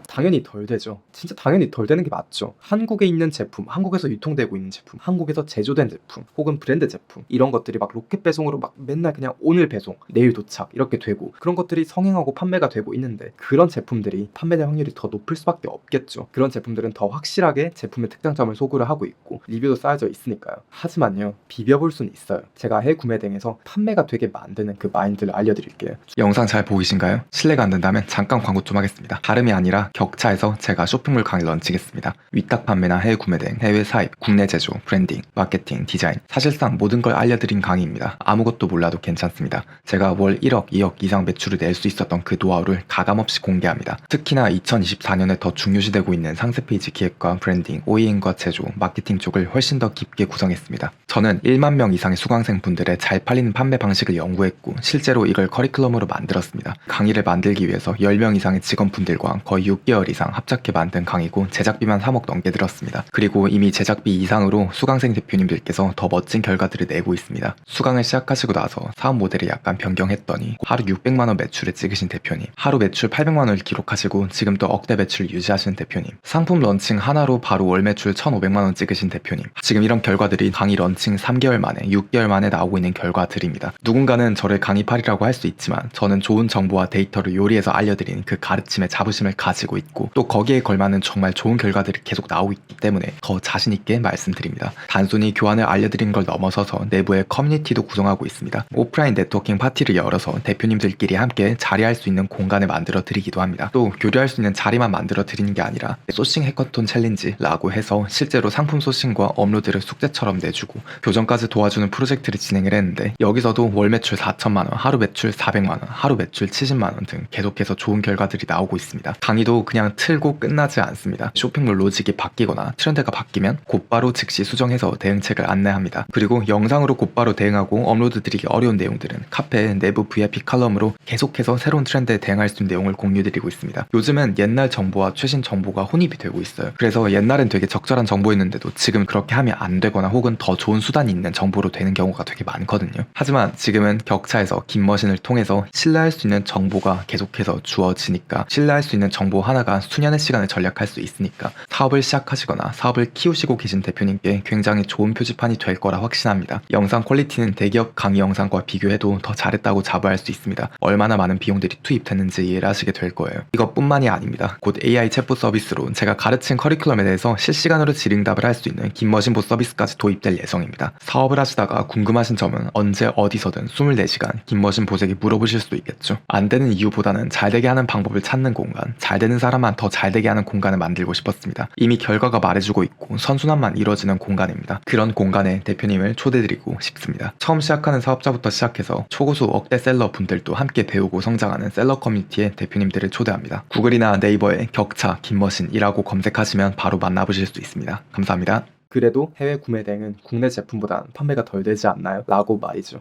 당연히 덜 되죠. 진짜 당연히 덜 되는 게 맞죠. 한국에 있는 제품, 한국에서 유통되고 있는 제품, 한국에서 제조된 제품, 혹은 브랜드 제품 이런 것들이 막 로켓 배송으로 막 맨날 그냥 오늘 배송, 내일 도착 이렇게 되고 그런 것들이 성행하고 판매가 되고 있는데 그런 제품들이 판매될 확률이 더 높을 수밖에 없겠죠. 그런 제품들은 더 확실하게 제품의 특장점을 소구를 하고 있고 리뷰도 쌓여져 있으니까요. 하지만요, 비벼볼 수는 있어요. 제가 해외 구매 등에서 판매가 되게 만드는 그 마인드를 알려드릴게요. 영상 잘 보이신가요? 실례가 안 된다면 잠깐 광고 좀 하겠습니다. 다름이 아니라 격차에서 제가 쇼핑몰 강의를 런칭했습니다. 위탁 판매나 해외 구매 등 해외 사입, 국내 제조, 브랜딩, 마케팅, 디자인 사실상 모든 걸 알려드린 강의입니다. 아무것도 몰라도 괜찮습니다. 제가 월 1억, 2억 이상 매출을 낼 수 있었던 그 노하우를 가감없이 공개합니다. 특히나 2024년에 더 중요시되고 있는 상세 페이지 기획과 브랜딩, OEM과 제조, 마케팅 쪽을 훨씬 더 깊게 구성했습니다. 저는 1만 명 이상의 수강생 분들의 잘 팔리는 판매 방식을 연구했고 실제로 이걸 커리큘럼으로 만들었습니다. 강의를 만들기 위해서 10명 이상의 직원분들과 거의 6개월 6개월 이상 합작해 만든 강의고 제작비만 3억 넘게 들었습니다. 그리고 이미 제작비 이상으로 수강생 대표님들께서 더 멋진 결과들을 내고 있습니다. 수강을 시작하시고 나서 사업 모델을 약간 변경했더니 하루 600만원 매출을 찍으신 대표님, 하루 매출 800만원을 기록하시고 지금 또 억대 매출을 유지하시는 대표님, 상품 런칭 하나로 바로 월 매출 1,500만원 찍으신 대표님, 지금 이런 결과들이 강의 런칭 3개월 만에 6개월 만에 나오고 있는 결과들입니다. 누군가는 저를 강의팔이라고 할 수 있지만 저는 좋은 정보와 데이터를 요리해서 알려드리는 그 가르침의 자부심을 가지고 있고 또 거기에 걸맞는 정말 좋은 결과들이 계속 나오고 있기 때문에 더 자신있게 말씀드립니다. 단순히 교환을 알려드리는 걸 넘어서서 내부의 커뮤니티도 구성하고 있습니다. 오프라인 네트워킹 파티를 열어서 대표님들끼리 함께 자리할 수 있는 공간을 만들어 드리기도 합니다. 또 교류할 수 있는 자리만 만들어 드리는 게 아니라 소싱 해커톤 챌린지라고 해서 실제로 상품 소싱과 업로드를 숙제처럼 내주고 교정까지 도와주는 프로젝트를 진행을 했는데 여기서도 월 매출 4천만원, 하루 매출 400만원, 하루 매출 70만원 등 계속해서 좋은 결과들이 나오고 있습니다. 강의도 그냥 틀고 끝나지 않습니다. 쇼핑몰 로직이 바뀌거나 트렌드가 바뀌면 곧바로 즉시 수정해서 대응책을 안내합니다. 그리고 영상으로 곧바로 대응하고 업로드 드리기 어려운 내용들은 카페 내부 VIP 칼럼으로 계속해서 새로운 트렌드에 대응할 수 있는 내용을 공유드리고 있습니다. 요즘은 옛날 정보와 최신 정보가 혼입이 되고 있어요. 그래서 옛날엔 되게 적절한 정보였는데도 지금 그렇게 하면 안 되거나 혹은 더 좋은 수단이 있는 정보로 되는 경우가 되게 많거든요. 하지만 지금은 격차에서 김머신을 통해서 신뢰할 수 있는 정보가 계속해서 주어지니까 신뢰할 수 있는 정보 하나가 수년의 시간을 절약할 수 있으니까 사업을 시작하시거나 사업을 키우시고 계신 대표님께 굉장히 좋은 표지판이 될 거라 확신합니다. 영상 퀄리티는 대기업 강의 영상과 비교해도 더 잘했다고 자부할 수 있습니다. 얼마나 많은 비용들이 투입됐는지 이해를 하시게 될 거예요. 이것뿐만이 아닙니다. 곧 AI 챗봇 서비스로 제가 가르친 커리큘럼에 대해서 실시간으로 질의응답을 할 수 있는 김머신봇 서비스까지 도입될 예정입니다. 사업을 하시다가 궁금하신 점은 언제 어디서든 24시간 김머신봇에게 물어보실 수도 있겠죠. 안 되는 이유보다는 잘 되게 하는 방법을 찾는 공간, 잘 되는 사람만 더 잘 되게 하는 공간을 만들고 싶었습니다. 이미 결과가 말해주고 있고 선순환만 이루어지는 공간입니다. 그런 공간에 대표님을 초대드리고 싶습니다. 처음 시작하는 사업자부터 시작해서 초고수 억대 셀러 분들도 함께 배우고 성장하는 셀러 커뮤니티에 대표님들을 초대합니다. 구글이나 네이버에 격차 김머신이라고 검색하시면 바로 만나보실 수 있습니다. 감사합니다. 그래도 해외 구매 대행은 국내 제품보다 판매가 덜 되지 않나요? 라고 말이죠.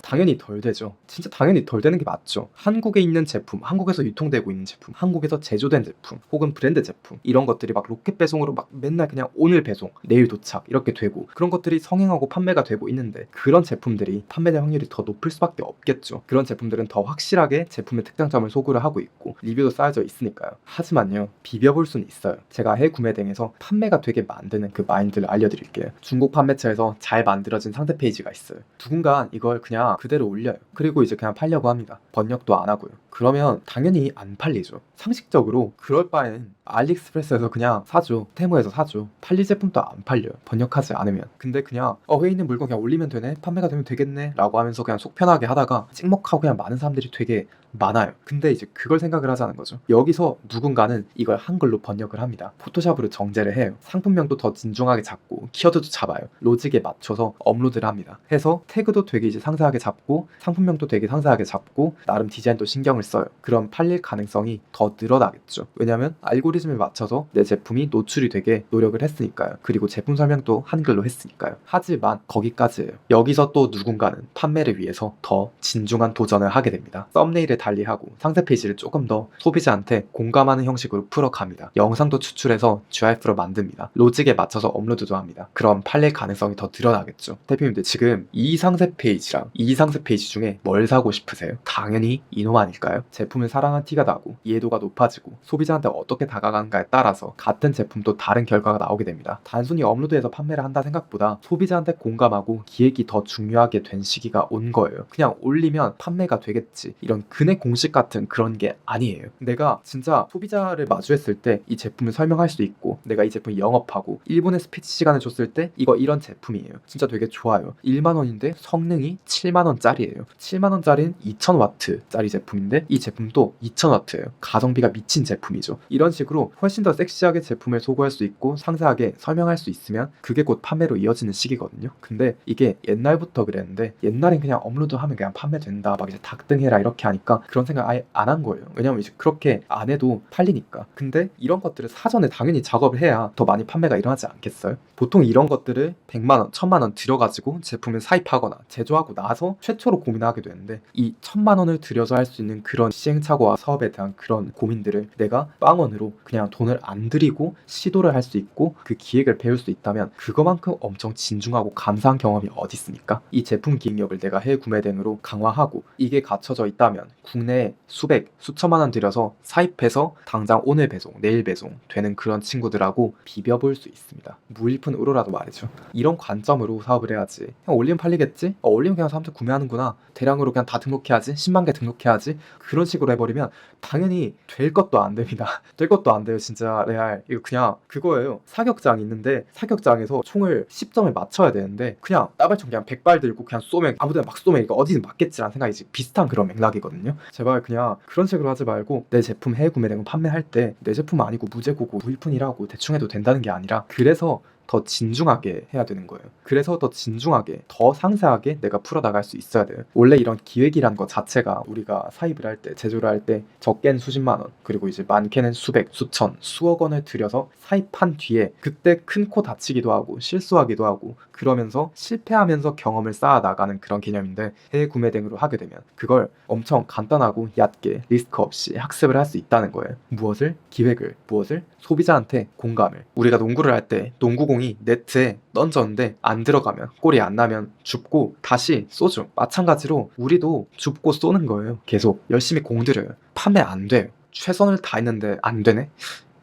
당연히 덜 되죠. 진짜 당연히 덜 되는 게 맞죠. 한국에 있는 제품, 한국에서 유통되고 있는 제품, 한국에서 제조된 제품, 혹은 브랜드 제품 이런 것들이 막 로켓 배송으로 막 맨날 그냥 오늘 배송, 내일 도착 이렇게 되고 그런 것들이 성행하고 판매가 되고 있는데 그런 제품들이 판매될 확률이 더 높을 수밖에 없겠죠. 그런 제품들은 더 확실하게 제품의 특장점을 소구를 하고 있고 리뷰도 쌓여져 있으니까요. 하지만요, 비벼볼 수는 있어요. 제가 해외 구매 등에서 판매가 되게 만드는 그 마인드를 알려드릴게요. 중국 판매처에서 잘 만들어진 상세 페이지가 있어요. 누군가 이걸 그냥 그대로 올려요. 그리고 이제 그냥 팔려고 합니다. 번역도 안 하고요. 그러면 당연히 안 팔리죠. 상식적으로 그럴 바엔 알리익스프레스에서 그냥 사죠. 테무에서 사죠. 팔릴 제품도 안 팔려요. 번역하지 않으면. 근데 그냥 회에 있는 물건 그냥 올리면 되네, 판매가 되면 되겠네 라고 하면서 그냥 속 편하게 하다가 찍먹하고 그냥 많은 사람들이 되게 많아요. 근데 이제 그걸 생각을 하자는 거죠. 여기서 누군가는 이걸 한글로 번역을 합니다. 포토샵으로 정제를 해요. 상품명도 더 진중하게 잡고 키워드도 잡아요. 로직에 맞춰서 업로드를 합니다. 해서 태그도 되게 이제 상세하게 잡고 상품명도 되게 상세하게 잡고 나름 디자인도 신경을 써요. 그럼 팔릴 가능성이 더 늘어나겠죠. 왜냐면 알고리즘에 맞춰서 내 제품이 노출이 되게 노력을 했으니까요. 그리고 제품 설명도 한글로 했으니까요. 하지만 거기까지예요. 여기서 또 누군가는 판매를 위해서 더 진중한 도전을 하게 됩니다. 썸네일을 달리하고 상세 페이지를 조금 더 소비자한테 공감하는 형식으로 풀어갑니다. 영상도 추출해서 GIF로 만듭니다. 로직에 맞춰서 업로드도 합니다. 그럼 팔릴 가능성이 더 늘어나겠죠. 대표님들 지금 이 상세 페이지랑 이 상세 페이지 중에 뭘 사고 싶으세요? 당연히 이놈 아닐까요? 제품을 사랑한 티가 나고 이해도가 높아지고 소비자한테 어떻게 다가가는가에 따라서 같은 제품도 다른 결과가 나오게 됩니다. 단순히 업로드해서 판매를 한다 생각보다 소비자한테 공감하고 기획이 더 중요하게 된 시기가 온 거예요. 그냥 올리면 판매가 되겠지, 이런 근해 공식 같은 그런 게 아니에요. 내가 진짜 소비자를 마주했을 때 이 제품을 설명할 수 있고 내가 이 제품을 영업하고 일본에 스피치 시간을 줬을 때 이거 이런 제품이에요, 진짜 되게 좋아요, 1만원인데 성능이 7만원짜리예요 7만원짜리는 2000W짜리 제품인데 이 제품도 2000W예요 가성비가 미친 제품이죠. 이런 식으로 훨씬 더 섹시하게 제품을 소구할 수 있고 상세하게 설명할 수 있으면 그게 곧 판매로 이어지는 시기거든요. 근데 이게 옛날부터 그랬는데 옛날엔 그냥 업로드하면 그냥 판매된다, 막 이제 닭등해라 이렇게 하니까 그런 생각 아예 안 한 거예요. 왜냐면 이제 그렇게 안 해도 팔리니까. 근데 이런 것들을 사전에 당연히 작업을 수입으로 해야 더 많이 판매가 일어나지 않겠어요? 보통 이런 것들을 100만원, 1000만원 들여가지고 제품을 사입하거나 제조하고 나서 최초로 고민하게 되는데, 이 1000만원을 들여서 할 수 있는 그런 시행착오와 사업에 대한 그런 고민들을 내가 빵원으로 그냥 돈을 안 들이고 시도를 할 수 있고 그 기획을 배울 수 있다면 그거만큼 엄청 진중하고 감사한 경험이 어디 있습니까? 이 제품 기획력을 내가 해외 구매 대행으로 강화하고 이게 갖춰져 있다면 국내에 수백, 수천만 원 들여서 사입해서 당장 오늘 배송, 내일 배송 되는 그런 친구들하고 비벼볼 수 있습니다. 무일푼 으로라도 말이죠. 이런 관점으로 사업을 해야지. 그냥 올리면 팔리겠지? 올리면 그냥 사람들 구매하는구나. 대량으로 그냥 다 등록해야지. 10만 개 등록해야지. 그런 식으로 해버리면 당연히 될 것도 안 됩니다. 될 것도 안 돼요. 진짜 레알. 이거 그냥 그거예요. 사격장이 있는데 사격장에서 총을 10점에 맞춰야 되는데 그냥 따발총 그냥 100발 들고 그냥 쏘면 아무데나 막 쏘면 이거 어디든 맞겠지라는 생각이 비슷한 그런 맥락이거든요. 제발 그냥 그런 식으로 하지 말고 내 제품 해외 구매되고 판매할 때 내 제품 아니고 무재고고 무일푼이라고 대충 해도 된다는 게 아니라, 그래서 더 진중하게 해야 되는 거예요. 그래서 더 진중하게, 더 상세하게 내가 풀어나갈 수 있어야 돼요. 원래 이런 기획이란 것 자체가 우리가 사입을 할 때, 제조를 할 때 적게는 수십만 원, 그리고 이제 많게는 수백, 수천, 수억 원을 들여서 사입한 뒤에 그때 큰 코 다치기도 하고 실수하기도 하고 그러면서 실패하면서 경험을 쌓아 나가는 그런 개념인데, 해외 구매 등으로 하게 되면 그걸 엄청 간단하고 얕게 리스크 없이 학습을 할 수 있다는 거예요. 무엇을? 기획을. 무엇을? 소비자한테 공감을. 우리가 농구를 할 때 농구공이 네트에 던졌는데 안 들어가면, 골이 안 나면 줍고 다시 쏘죠. 마찬가지로 우리도 줍고 쏘는 거예요. 계속 열심히 공들여요. 판매 안 돼요. 최선을 다했는데 안 되네?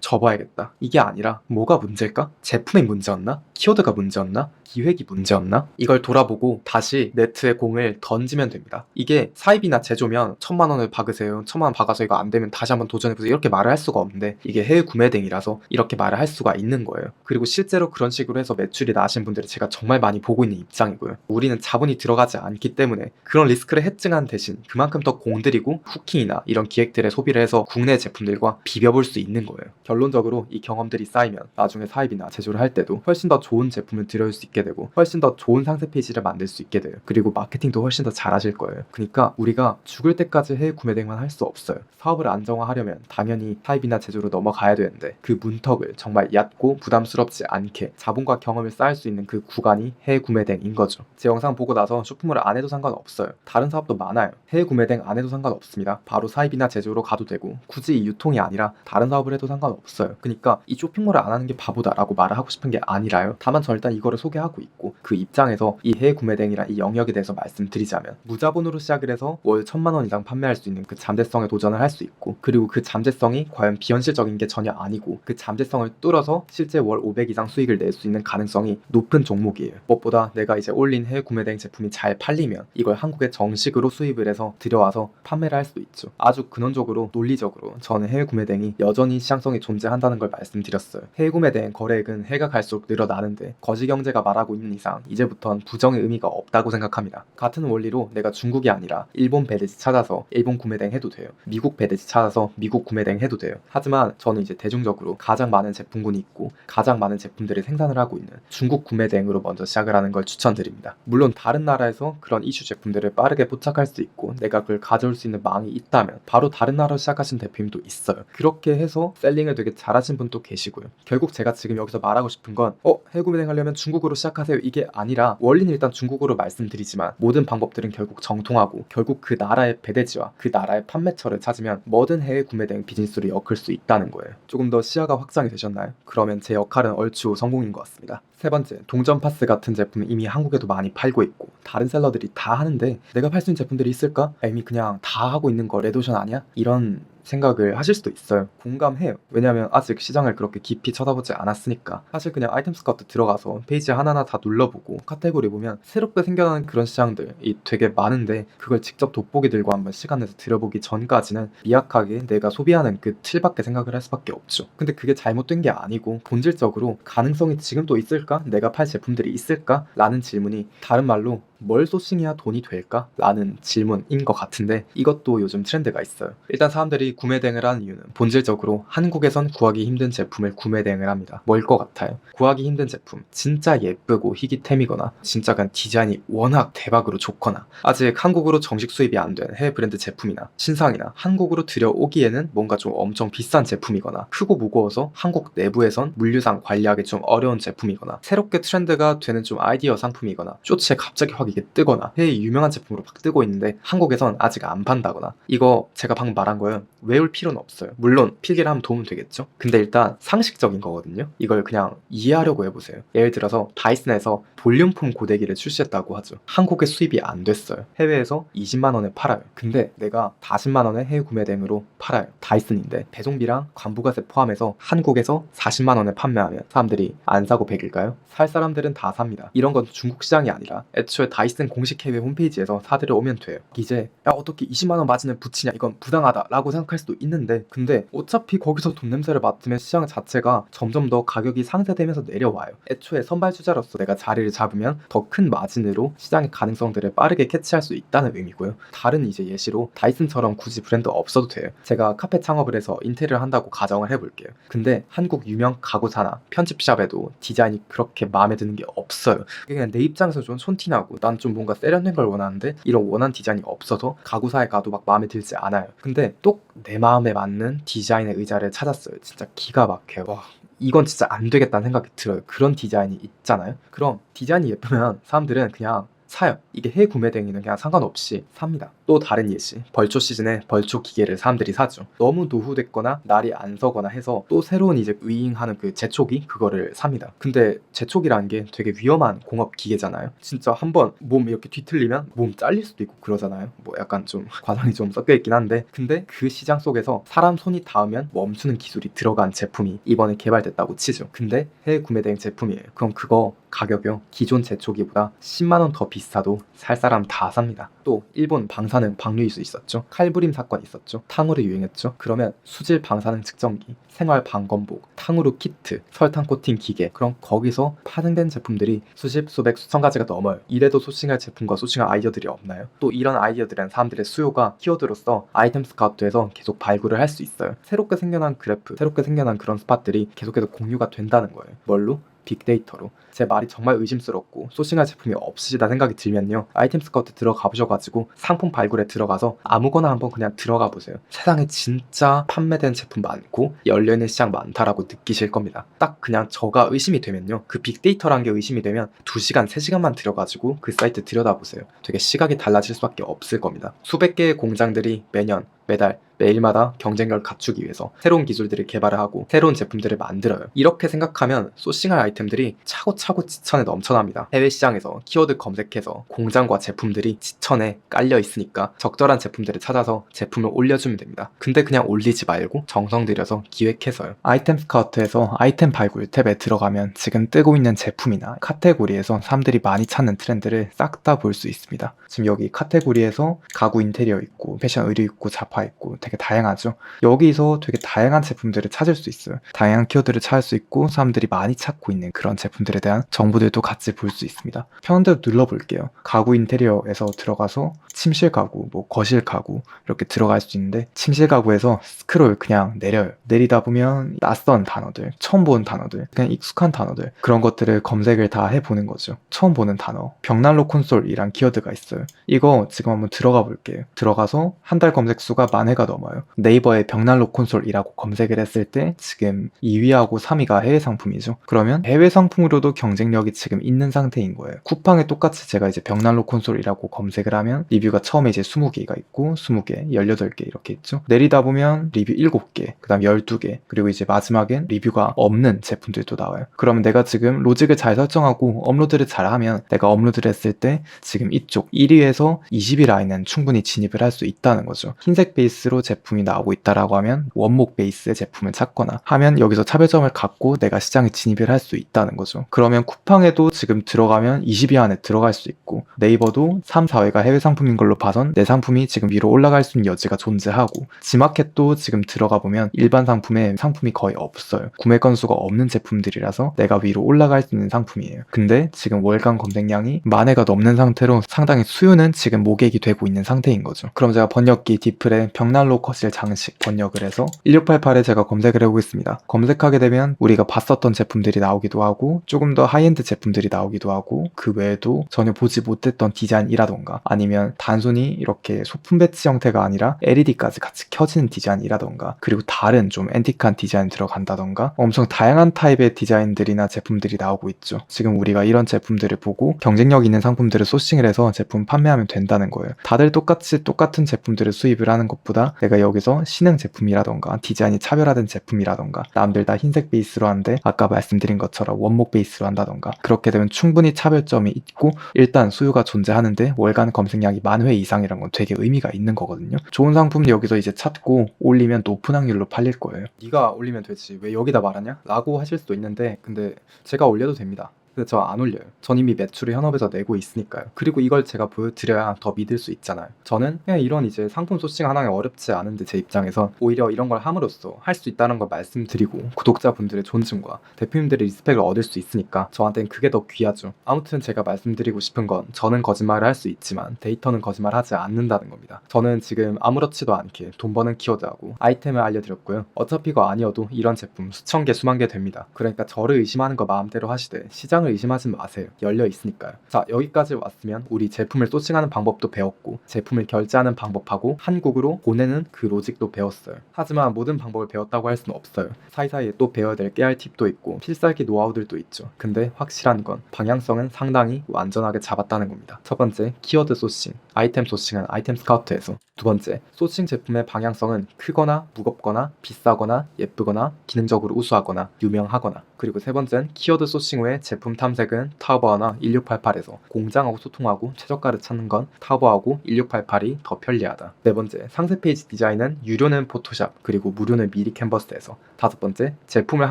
접어야겠다. 이게 아니라 뭐가 문제일까? 제품의 문제였나? 키워드가 문제였나? 기획이 문제였나? 이걸 돌아보고 다시 네트에 공을 던지면 됩니다. 이게 사입이나 제조면 1000만 원을 박으세요. 1000만 원 박아서 이거 안 되면 다시 한번 도전해보세요. 이렇게 말을 할 수가 없는데, 이게 해외 구매 등이라서 이렇게 말을 할 수가 있는 거예요. 그리고 실제로 그런 식으로 해서 매출이 나신 분들을 제가 정말 많이 보고 있는 입장이고요. 우리는 자본이 들어가지 않기 때문에 그런 리스크를 헤증한 대신 그만큼 더 공들이고 후킹이나 이런 기획들에 소비를 해서 국내 제품들과 비벼볼 수 있는 거예요. 결론적으로 이 경험들이 쌓이면 나중에 사입이나 제조를 할 때도 훨씬 더 좋은 제품을 들여올 수 있게 되고 훨씬 더 좋은 상세 페이지를 만들 수 있게 돼요. 그리고 마케팅도 훨씬 더 잘하실 거예요. 그러니까 우리가 죽을 때까지 해외 구매 대행만 할 수 없어요. 사업을 안정화하려면 당연히 사입이나 제조로 넘어가야 되는데, 그 문턱을 정말 얕고 부담스럽지 않게 자본과 경험을 쌓을 수 있는 그 구간이 해외 구매 대행인 거죠. 제 영상 보고 나서 쇼핑몰을 안 해도 상관없어요. 다른 사업도 많아요. 해외 구매 대행 안 해도 상관없습니다. 바로 사입이나 제조로 가도 되고 굳이 이 유통이 아니라 다른 사업을 해도 상관없어요. 그러니까 이 쇼핑몰을 안 하는 게 바보다라고 말을 하고 싶은 게 아니라요. 다만 저 일단 이거를 소개하고 있고, 그 입장에서 이 해외 구매 대행이란 이 영역에 대해서 말씀드리자면, 무자본으로 시작을 해서 월 1000만 원 이상 판매할 수 있는 그 잠재성에 도전을 할 수 있고, 그리고 그 잠재성이 과연 비현실적인 게 전혀 아니고 그 잠재성을 뚫어서 실제 월 500 이상 수익을 낼 수 있는 가능성이 높은 종목이에요. 무엇보다 내가 이제 올린 해외 구매 대행 제품이 잘 팔리면 이걸 한국에 정식으로 수입을 해서 들여와서 판매를 할 수도 있죠. 아주 근원적으로 논리적으로 저는 해외 구매 대행이 여전히 시장성이 존재한다는 걸 말씀드렸어요. 해외 구매 대행 거래액은 해가 갈수록 늘어나는데 거시경제가 말하고 있는 이상 이제부턴 부정의 의미가 없다고 생각합니다. 같은 원리로 내가 중국이 아니라 일본 배대지 찾아서 일본 구매 대행 해도 돼요. 미국 배대지 찾아서 미국 구매 대행 해도 돼요. 하지만 저는 이제 대중적으로 가장 많은 제품군이 있고 가장 많은 제품들을 생산을 하고 있는 중국 구매 대행으로 먼저 시작을 하는 걸 추천드립니다. 물론 다른 나라에서 그런 이슈 제품들을 빠르게 포착할 수 있고 내가 그걸 가져올 수 있는 망이 있다면 바로 다른 나라로 시작하신 대표님도 있어요. 그렇게 해서 셀링을 되게 잘하신 분도 계시고요. 결국 제가 지금 여기서 말하고 싶은 건 해외 구매 대행 하려면 중국어로 시작하세요 이게 아니라, 원리는 일단 중국어로 말씀드리지만 모든 방법들은 결국 정통하고 결국 그 나라의 배대지와 그 나라의 판매처를 찾으면 뭐든 해외 구매 대행 비즈니스로 엮을 수 있다는 거예요. 조금 더 시야가 확장이 되셨나요? 그러면 제 역할은 얼추 성공인 것 같습니다. 세 번째, 동전 파스 같은 제품은 이미 한국에도 많이 팔고 있고 다른 셀러들이 다 하는데 내가 팔 수 있는 제품들이 있을까? 이미 그냥 다 하고 있는 거 레드오션 아니야? 이런 생각을 하실 수도 있어요. 공감해요. 왜냐면 아직 시장을 그렇게 깊이 쳐다보지 않았으니까. 사실 그냥 아이템 스카우트 들어가서 페이지 하나하나 다 눌러보고 카테고리 보면 새롭게 생겨나는 그런 시장들이 되게 많은데, 그걸 직접 돋보기 들고 한번 시간 내서 들여보기 전까지는 미약하게 내가 소비하는 그 틀밖에 생각을 할 수밖에 없죠. 근데 그게 잘못된 게 아니고 본질적으로 가능성이 지금 또 있을까? 내가 팔 제품들이 있을까? 라는 질문이 다른 말로 뭘 소싱해야 돈이 될까? 라는 질문인 것 같은데 이것도 요즘 트렌드가 있어요. 일단 사람들이 구매 대행을 하는 이유는 본질적으로 한국에선 구하기 힘든 제품을 구매 대행을 합니다. 뭘 것 같아요? 구하기 힘든 제품, 진짜 예쁘고 희귀템이거나 진짜 그냥 디자인이 워낙 대박으로 좋거나 아직 한국으로 정식 수입이 안 된 해외 브랜드 제품이나 신상이나 한국으로 들여오기에는 뭔가 좀 엄청 비싼 제품이거나 크고 무거워서 한국 내부에선 물류상 관리하기 좀 어려운 제품이거나 새롭게 트렌드가 되는 좀 아이디어 상품이거나 쇼츠에 갑자기 확 이게 뜨거나 해외 유명한 제품으로 막 뜨고 있는데 한국에선 아직 안 판다거나 이거 제가 방금 말한 거예요. 외울 필요는 없어요. 물론 필기를 하면 도움은 되겠죠. 근데 일단 상식적인 거거든요. 이걸 그냥 이해하려고 해보세요. 예를 들어서 다이슨에서 볼륨폼 고데기를 출시했다고 하죠. 한국에 수입이 안 됐어요. 해외에서 20만 원에 팔아요. 근데 내가 40만 원에 해외 구매 대행으로 팔아요. 다이슨인데 배송비랑 관부가세 포함해서 한국에서 40만 원에 판매하면 사람들이 안 사고 백일까요? 살 사람들은 다 삽니다. 이런 건 중국 시장이 아니라 애초에 다이슨 공식 해외 홈페이지에서 사들여 오면 돼요. 이제 야 어떻게 20만 원 마진을 붙이냐 이건 부당하다 라고 생각할 수도 있는데 근데 어차피 거기서 돈 냄새를 맡으면 시장 자체가 점점 더 가격이 상쇄되면서 내려와요. 애초에 선발주자로서 내가 자리를 잡으면 더 큰 마진으로 시장의 가능성들을 빠르게 캐치할 수 있다는 의미고요. 다른 이제 예시로 다이슨처럼 굳이 브랜드 없어도 돼요. 제가 카페 창업을 해서 인테리어를 한다고 가정을 해볼게요. 근데 한국 유명 가구사나 편집샵에도 디자인이 그렇게 마음에 드는 게 없어요. 그냥 내 입장에서 좀 촌티나고 난 좀 뭔가 세련된 걸 원하는데 이런 원하는 디자인이 없어서 가구사에 가도 막 마음에 들지 않아요. 근데 또 내 마음에 맞는 디자인의 의자를 찾았어요. 진짜 기가 막혀요. 와, 이건 진짜 안 되겠다는 생각이 들어요. 그런 디자인이 있잖아요. 그럼 디자인이 예쁘면 사람들은 그냥 사요. 이게 해외 구매 대행에는 그냥 상관없이 삽니다. 또 다른 예시, 벌초 시즌에 벌초 기계를 사람들이 사죠. 너무 노후됐거나 날이 안 서거나 해서 또 새로운 이제 위잉하는 그 제초기 그거를 삽니다. 근데 제초기라는 게 되게 위험한 공업 기계잖아요. 진짜 한번 몸 이렇게 뒤틀리면 몸 잘릴 수도 있고 그러잖아요. 뭐 약간 좀 과장이 좀 섞여 있긴 한데 근데 그 시장 속에서 사람 손이 닿으면 멈추는 기술이 들어간 제품이 이번에 개발됐다고 치죠. 근데 해외 구매 대행 제품이에요. 그럼 그거 가격이요. 기존 제초기보다 10만 원 더 비싸도 살 사람 다 삽니다. 또 일본 방사능 방류이수 있었죠. 칼부림 사건 있었죠. 탕후루 유행했죠. 그러면 수질 방사능 측정기, 생활 방검복, 탕후루 키트, 설탕 코팅 기계 그럼 거기서 파생된 제품들이 수십, 수백, 수천 가지가 넘어요. 이래도 소싱할 제품과 소싱할 아이디어들이 없나요? 또 이런 아이디어들은 사람들의 수요가 키워드로서 아이템 스카우트에서 계속 발굴을 할 수 있어요. 새롭게 생겨난 그래프, 새롭게 생겨난 그런 스팟들이 계속해서 공유가 된다는 거예요. 뭘로? 빅데이터로. 제 말이 정말 의심스럽고 소싱할 제품이 없으시다 생각이 들면요 아이템 스카우트 들어가 보셔가지고 상품 발굴에 들어가서 아무거나 한번 그냥 들어가 보세요. 세상에 진짜 판매된 제품 많고 열려있는 시장 많다라고 느끼실 겁니다. 딱 그냥 저가 의심이 되면요 그 빅데이터란 게 의심이 되면 2시간 3시간만 들어가지고 그 사이트 들여다보세요. 되게 시각이 달라질 수밖에 없을 겁니다. 수백 개의 공장들이 매년 매달 매일마다 경쟁력을 갖추기 위해서 새로운 기술들을 개발을 하고 새로운 제품들을 만들어요. 이렇게 생각하면 소싱할 아이템들이 차고차고 지천에 넘쳐납니다. 해외 시장에서 키워드 검색해서 공장과 제품들이 지천에 깔려 있으니까 적절한 제품들을 찾아서 제품을 올려주면 됩니다. 근데 그냥 올리지 말고 정성 들여서 기획해서요. 아이템 스카우트에서 아이템 발굴 탭에 들어가면 지금 뜨고 있는 제품이나 카테고리에서 사람들이 많이 찾는 트렌드를 싹 다 볼 수 있습니다. 지금 여기 카테고리에서 가구 인테리어 있고 패션 의류 있고 자파 있고 되게 다양하죠. 여기서 되게 다양한 제품들을 찾을 수 있어요. 다양한 키워드를 찾을 수 있고 사람들이 많이 찾고 있는 그런 제품들에 대한 정보들도 같이 볼 수 있습니다. 편한대로 눌러볼게요. 가구 인테리어에서 들어가서 침실 가구, 뭐 거실 가구 이렇게 들어갈 수 있는데 침실 가구에서 스크롤 그냥 내려요. 내리다 보면 낯선 단어들, 처음 보는 단어들, 그냥 익숙한 단어들 그런 것들을 검색을 다 해보는 거죠. 처음 보는 단어, 벽난로 콘솔이란 키워드가 있어요. 이거 지금 한번 들어가 볼게요. 들어가서 한 달 검색 수가 10,000회가 넘어요. 네이버에 벽난로 콘솔이라고 검색을 했을 때 지금 2위하고 3위가 해외 상품이죠. 그러면 해외 상품으로도 경쟁력이 지금 있는 상태인 거예요. 쿠팡에 똑같이 제가 이제 벽난로 콘솔이라고 검색을 하면 리뷰가 처음에 이제 20개가 있고 20개, 18개 이렇게 있죠. 내리다 보면 리뷰 7개, 그 다음 12개, 그리고 이제 마지막엔 리뷰가 없는 제품들도 나와요. 그러면 내가 지금 로직을 잘 설정하고 업로드를 잘하면 내가 업로드를 했을 때 지금 이쪽 1위에서 20위 라인은 충분히 진입을 할 수 있다는 거죠. 흰색 흰색 베이스로 제품이 나오고 있다라고 하면 원목 베이스의 제품을 찾거나 하면 여기서 차별점을 갖고 내가 시장에 진입을 할 수 있다는 거죠. 그러면 쿠팡에도 지금 들어가면 20위 안에 들어갈 수 있고 네이버도 3, 4위가 해외 상품인 걸로 봐선 내 상품이 지금 위로 올라갈 수 있는 여지가 존재하고 지마켓도 지금 들어가 보면 일반 상품에 상품이 거의 없어요. 구매 건수가 없는 제품들이라서 내가 위로 올라갈 수 있는 상품이에요. 근데 지금 월간 검색량이 10,000회가 넘는 상태로 상당히 수요는 지금 모객이 되고 있는 상태인 거죠. 그럼 제가 번역기 디플에 벽난로 거실 장식 번역을 해서 1688에 제가 검색을 해보겠습니다. 검색하게 되면 우리가 봤었던 제품들이 나오기도 하고 조금 더 하이엔드 제품들이 나오기도 하고 그 외에도 전혀 보지 못했던 디자인이라던가 아니면 단순히 이렇게 소품 배치 형태가 아니라 LED까지 같이 켜지는 디자인이라던가 그리고 다른 좀 앤틱한 디자인 들어간다던가 엄청 다양한 타입의 디자인들이나 제품들이 나오고 있죠. 지금 우리가 이런 제품들을 보고 경쟁력 있는 상품들을 소싱을 해서 제품 판매하면 된다는 거예요. 다들 똑같은 제품들을 수입을 하는 것보다 내가 여기서 신흥 제품이라던가 디자인이 차별화된 제품이라던가 남들 다 흰색 베이스로 하는데 아까 말씀드린 것처럼 원목 베이스로 한다던가 그렇게 되면 충분히 차별점이 있고 일단 수요가 존재하는데 월간 검색량이 10,000회 이상이란 건 되게 의미가 있는 거거든요. 좋은 상품 여기서 이제 찾고 올리면 높은 확률로 팔릴 거예요. 네가 올리면 되지 왜 여기다 말하냐? 라고 하실 수도 있는데 근데 제가 올려도 됩니다. 근데 저 안 올려요. 전 이미 매출을 현업에서 내고 있으니까요. 그리고 이걸 제가 보여드려야 더 믿을 수 있잖아요. 저는 그냥 이런 이제 상품 소싱 하나가 어렵지 않은데 제 입장에서 오히려 이런 걸 함으로써 할 수 있다는 걸 말씀드리고 구독자분들의 존중과 대표님들의 리스펙을 얻을 수 있으니까 저한테는 그게 더 귀하죠. 아무튼 제가 말씀드리고 싶은 건 저는 거짓말을 할 수 있지만 데이터는 거짓말하지 않는다는 겁니다. 저는 지금 아무렇지도 않게 돈 버는 키워드하고 아이템을 알려드렸고요. 어차피 이거 아니어도 이런 제품 수천 개 수만 개 됩니다. 그러니까 저를 의심하는 거 마음대로 하시되 시장 의심하지 마세요. 열려 있으니까요. 자, 여기까지 왔으면 우리 제품을 소싱하는 방법도 배웠고 제품을 결제하는 방법하고 한국으로 보내는 그 로직도 배웠어요. 하지만 모든 방법을 배웠다고 할 수는 없어요. 사이사이에 또 배워야 될 깨알 팁도 있고 필살기 노하우들도 있죠. 근데 확실한 건 방향성은 상당히 완전하게 잡았다는 겁니다. 첫 번째, 키워드 소싱. 아이템 소싱은 아이템 스카우트에서. 두 번째, 소싱 제품의 방향성은 크거나 무겁거나 비싸거나 예쁘거나 기능적으로 우수하거나 유명하거나. 그리고 세 번째는 키워드 소싱 후에 제품 탐색은 타오바오나 1688에서 공장하고 소통하고 최저가를 찾는 건 타오바오하고 1688이 더 편리하다. 네 번째, 상세 페이지 디자인은 유료는 포토샵 그리고 무료는 미리 캔버스에서. 다섯 번째, 제품을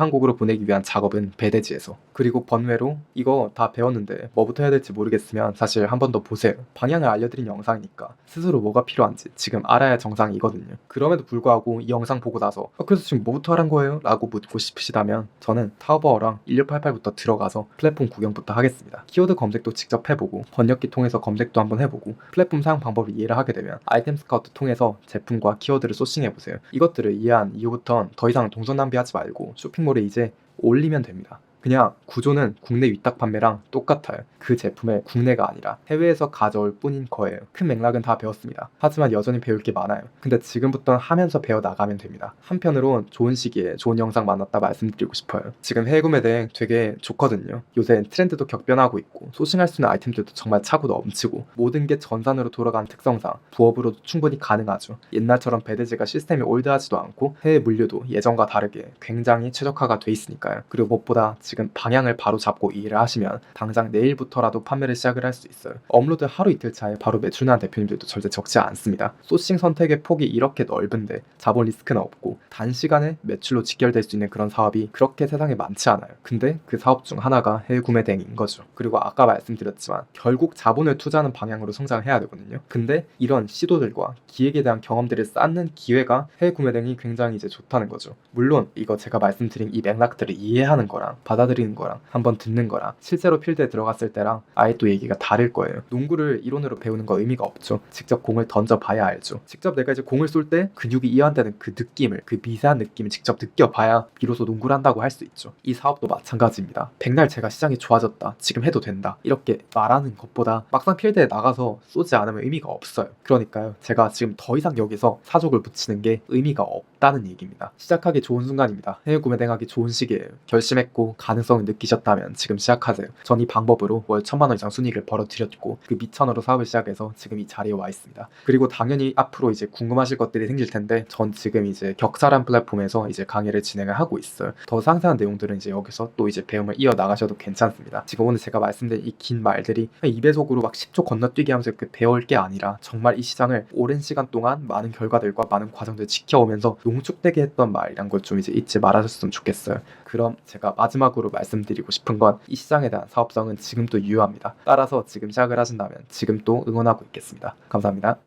한국으로 보내기 위한 작업은 배대지에서. 그리고 번외로 이거 다 배웠는데 뭐부터 해야 될지 모르겠으면 사실 한 번 더 보세요. 방향을 알려드린 영상이니까 스스로 뭐가 필요한지 지금 알아야 정상이거든요. 그럼에도 불구하고 이 영상 보고 나서 그래서 지금 뭐부터 하란 거예요? 라고 묻고 싶으시다면 저는 타오바오랑 1688부터 들어가서 플랫폼 구경부터 하겠습니다. 키워드 검색도 직접 해보고 번역기 통해서 검색도 한번 해보고 플랫폼 사용 방법을 이해를 하게 되면 아이템 스카우트 통해서 제품과 키워드를 소싱해보세요. 이것들을 이해한 이후부턴 더 이상 동선 낭비하지 말고 쇼핑몰에 이제 올리면 됩니다. 그냥 구조는 국내 위탁 판매랑 똑같아요. 그 제품을 국내가 아니라 해외에서 가져올 뿐인 거예요. 큰 맥락은 다 배웠습니다. 하지만 여전히 배울 게 많아요. 근데 지금부터 하면서 배워나가면 됩니다. 한편으론 좋은 시기에 좋은 영상 만났다 말씀드리고 싶어요. 지금 해외 구매 대행 되게 좋거든요. 요새 트렌드도 격변하고 있고 소싱할 수 있는 아이템들도 정말 차고 넘치고 모든 게 전산으로 돌아가는 특성상 부업으로도 충분히 가능하죠. 옛날처럼 배대지가 시스템이 올드하지도 않고 해외 물류도 예전과 다르게 굉장히 최적화가 돼 있으니까요. 그리고 무엇보다 지금 방향을 바로 잡고 일을 하시면 당장 내일부터라도 판매를 시작을 할 수 있어요. 업로드 하루 이틀 차에 바로 매출 나는 대표님들도 절대 적지 않습니다. 소싱 선택의 폭이 이렇게 넓은데 자본 리스크는 없고 단시간에 매출로 직결될 수 있는 그런 사업이 그렇게 세상에 많지 않아요. 근데 그 사업 중 하나가 해외 구매 대행인 거죠. 그리고 아까 말씀드렸지만 결국 자본을 투자하는 방향으로 성장을 해야 되거든요. 근데 이런 시도들과 기획에 대한 경험들을 쌓는 기회가 해외 구매 대행이 굉장히 이제 좋다는 거죠. 물론 이거 제가 말씀드린 이 맥락들을 이해하는 거랑 받아들이는 거랑 한번 듣는 거랑 실제로 필드에 들어갔을 때랑 아예 또 얘기가 다를 거예요. 농구를 이론으로 배우는 거 의미가 없죠. 직접 공을 던져봐야 알죠. 직접 내가 이제 공을 쏠 때 근육이 이완되는 그 느낌을, 그 미세한 느낌을 직접 느껴봐야 비로소 농구를 한다고 할 수 있죠. 이 사업도 마찬가지입니다. 백날 제가 시장이 좋아졌다, 지금 해도 된다 이렇게 말하는 것보다 막상 필드에 나가서 쏘지 않으면 의미가 없어요. 그러니까요, 제가 지금 더 이상 여기서 사족을 붙이는 게 의미가 없다는 얘기입니다. 시작하기 좋은 순간입니다. 해외 구매 대행하기 좋은 시기예요. 결심했고 가능성을 느끼셨다면 지금 시작하세요. 전 이 방법으로 월 1,000만 원 이상 순이익을 벌어들였고 그 미천으로 사업을 시작해서 지금 이 자리에 와 있습니다. 그리고 당연히 앞으로 이제 궁금하실 것들이 생길 텐데 전 지금 이제 격사란 플랫폼에서 이제 강의를 진행을 하고 있어요. 더 상세한 내용들은 이제 여기서 또 이제 배움을 이어 나가셔도 괜찮습니다. 지금 오늘 제가 말씀드린 이 긴 말들이 2배속으로 막 10초 건너뛰기 하면서 이렇게 배울 게 아니라 정말 이 시장을 오랜 시간 동안 많은 결과들과 많은 과정들을 지켜오면서 농축되게 했던 말이란 걸 좀 이제 잊지 말아줬으면 좋겠어요. 그럼 제가 마지막으로 말씀드리고 싶은 건 이 시장에 대한 사업성은 지금도 유효합니다. 따라서 지금 시작을 하신다면 지금 또 응원하고 있겠습니다. 감사합니다.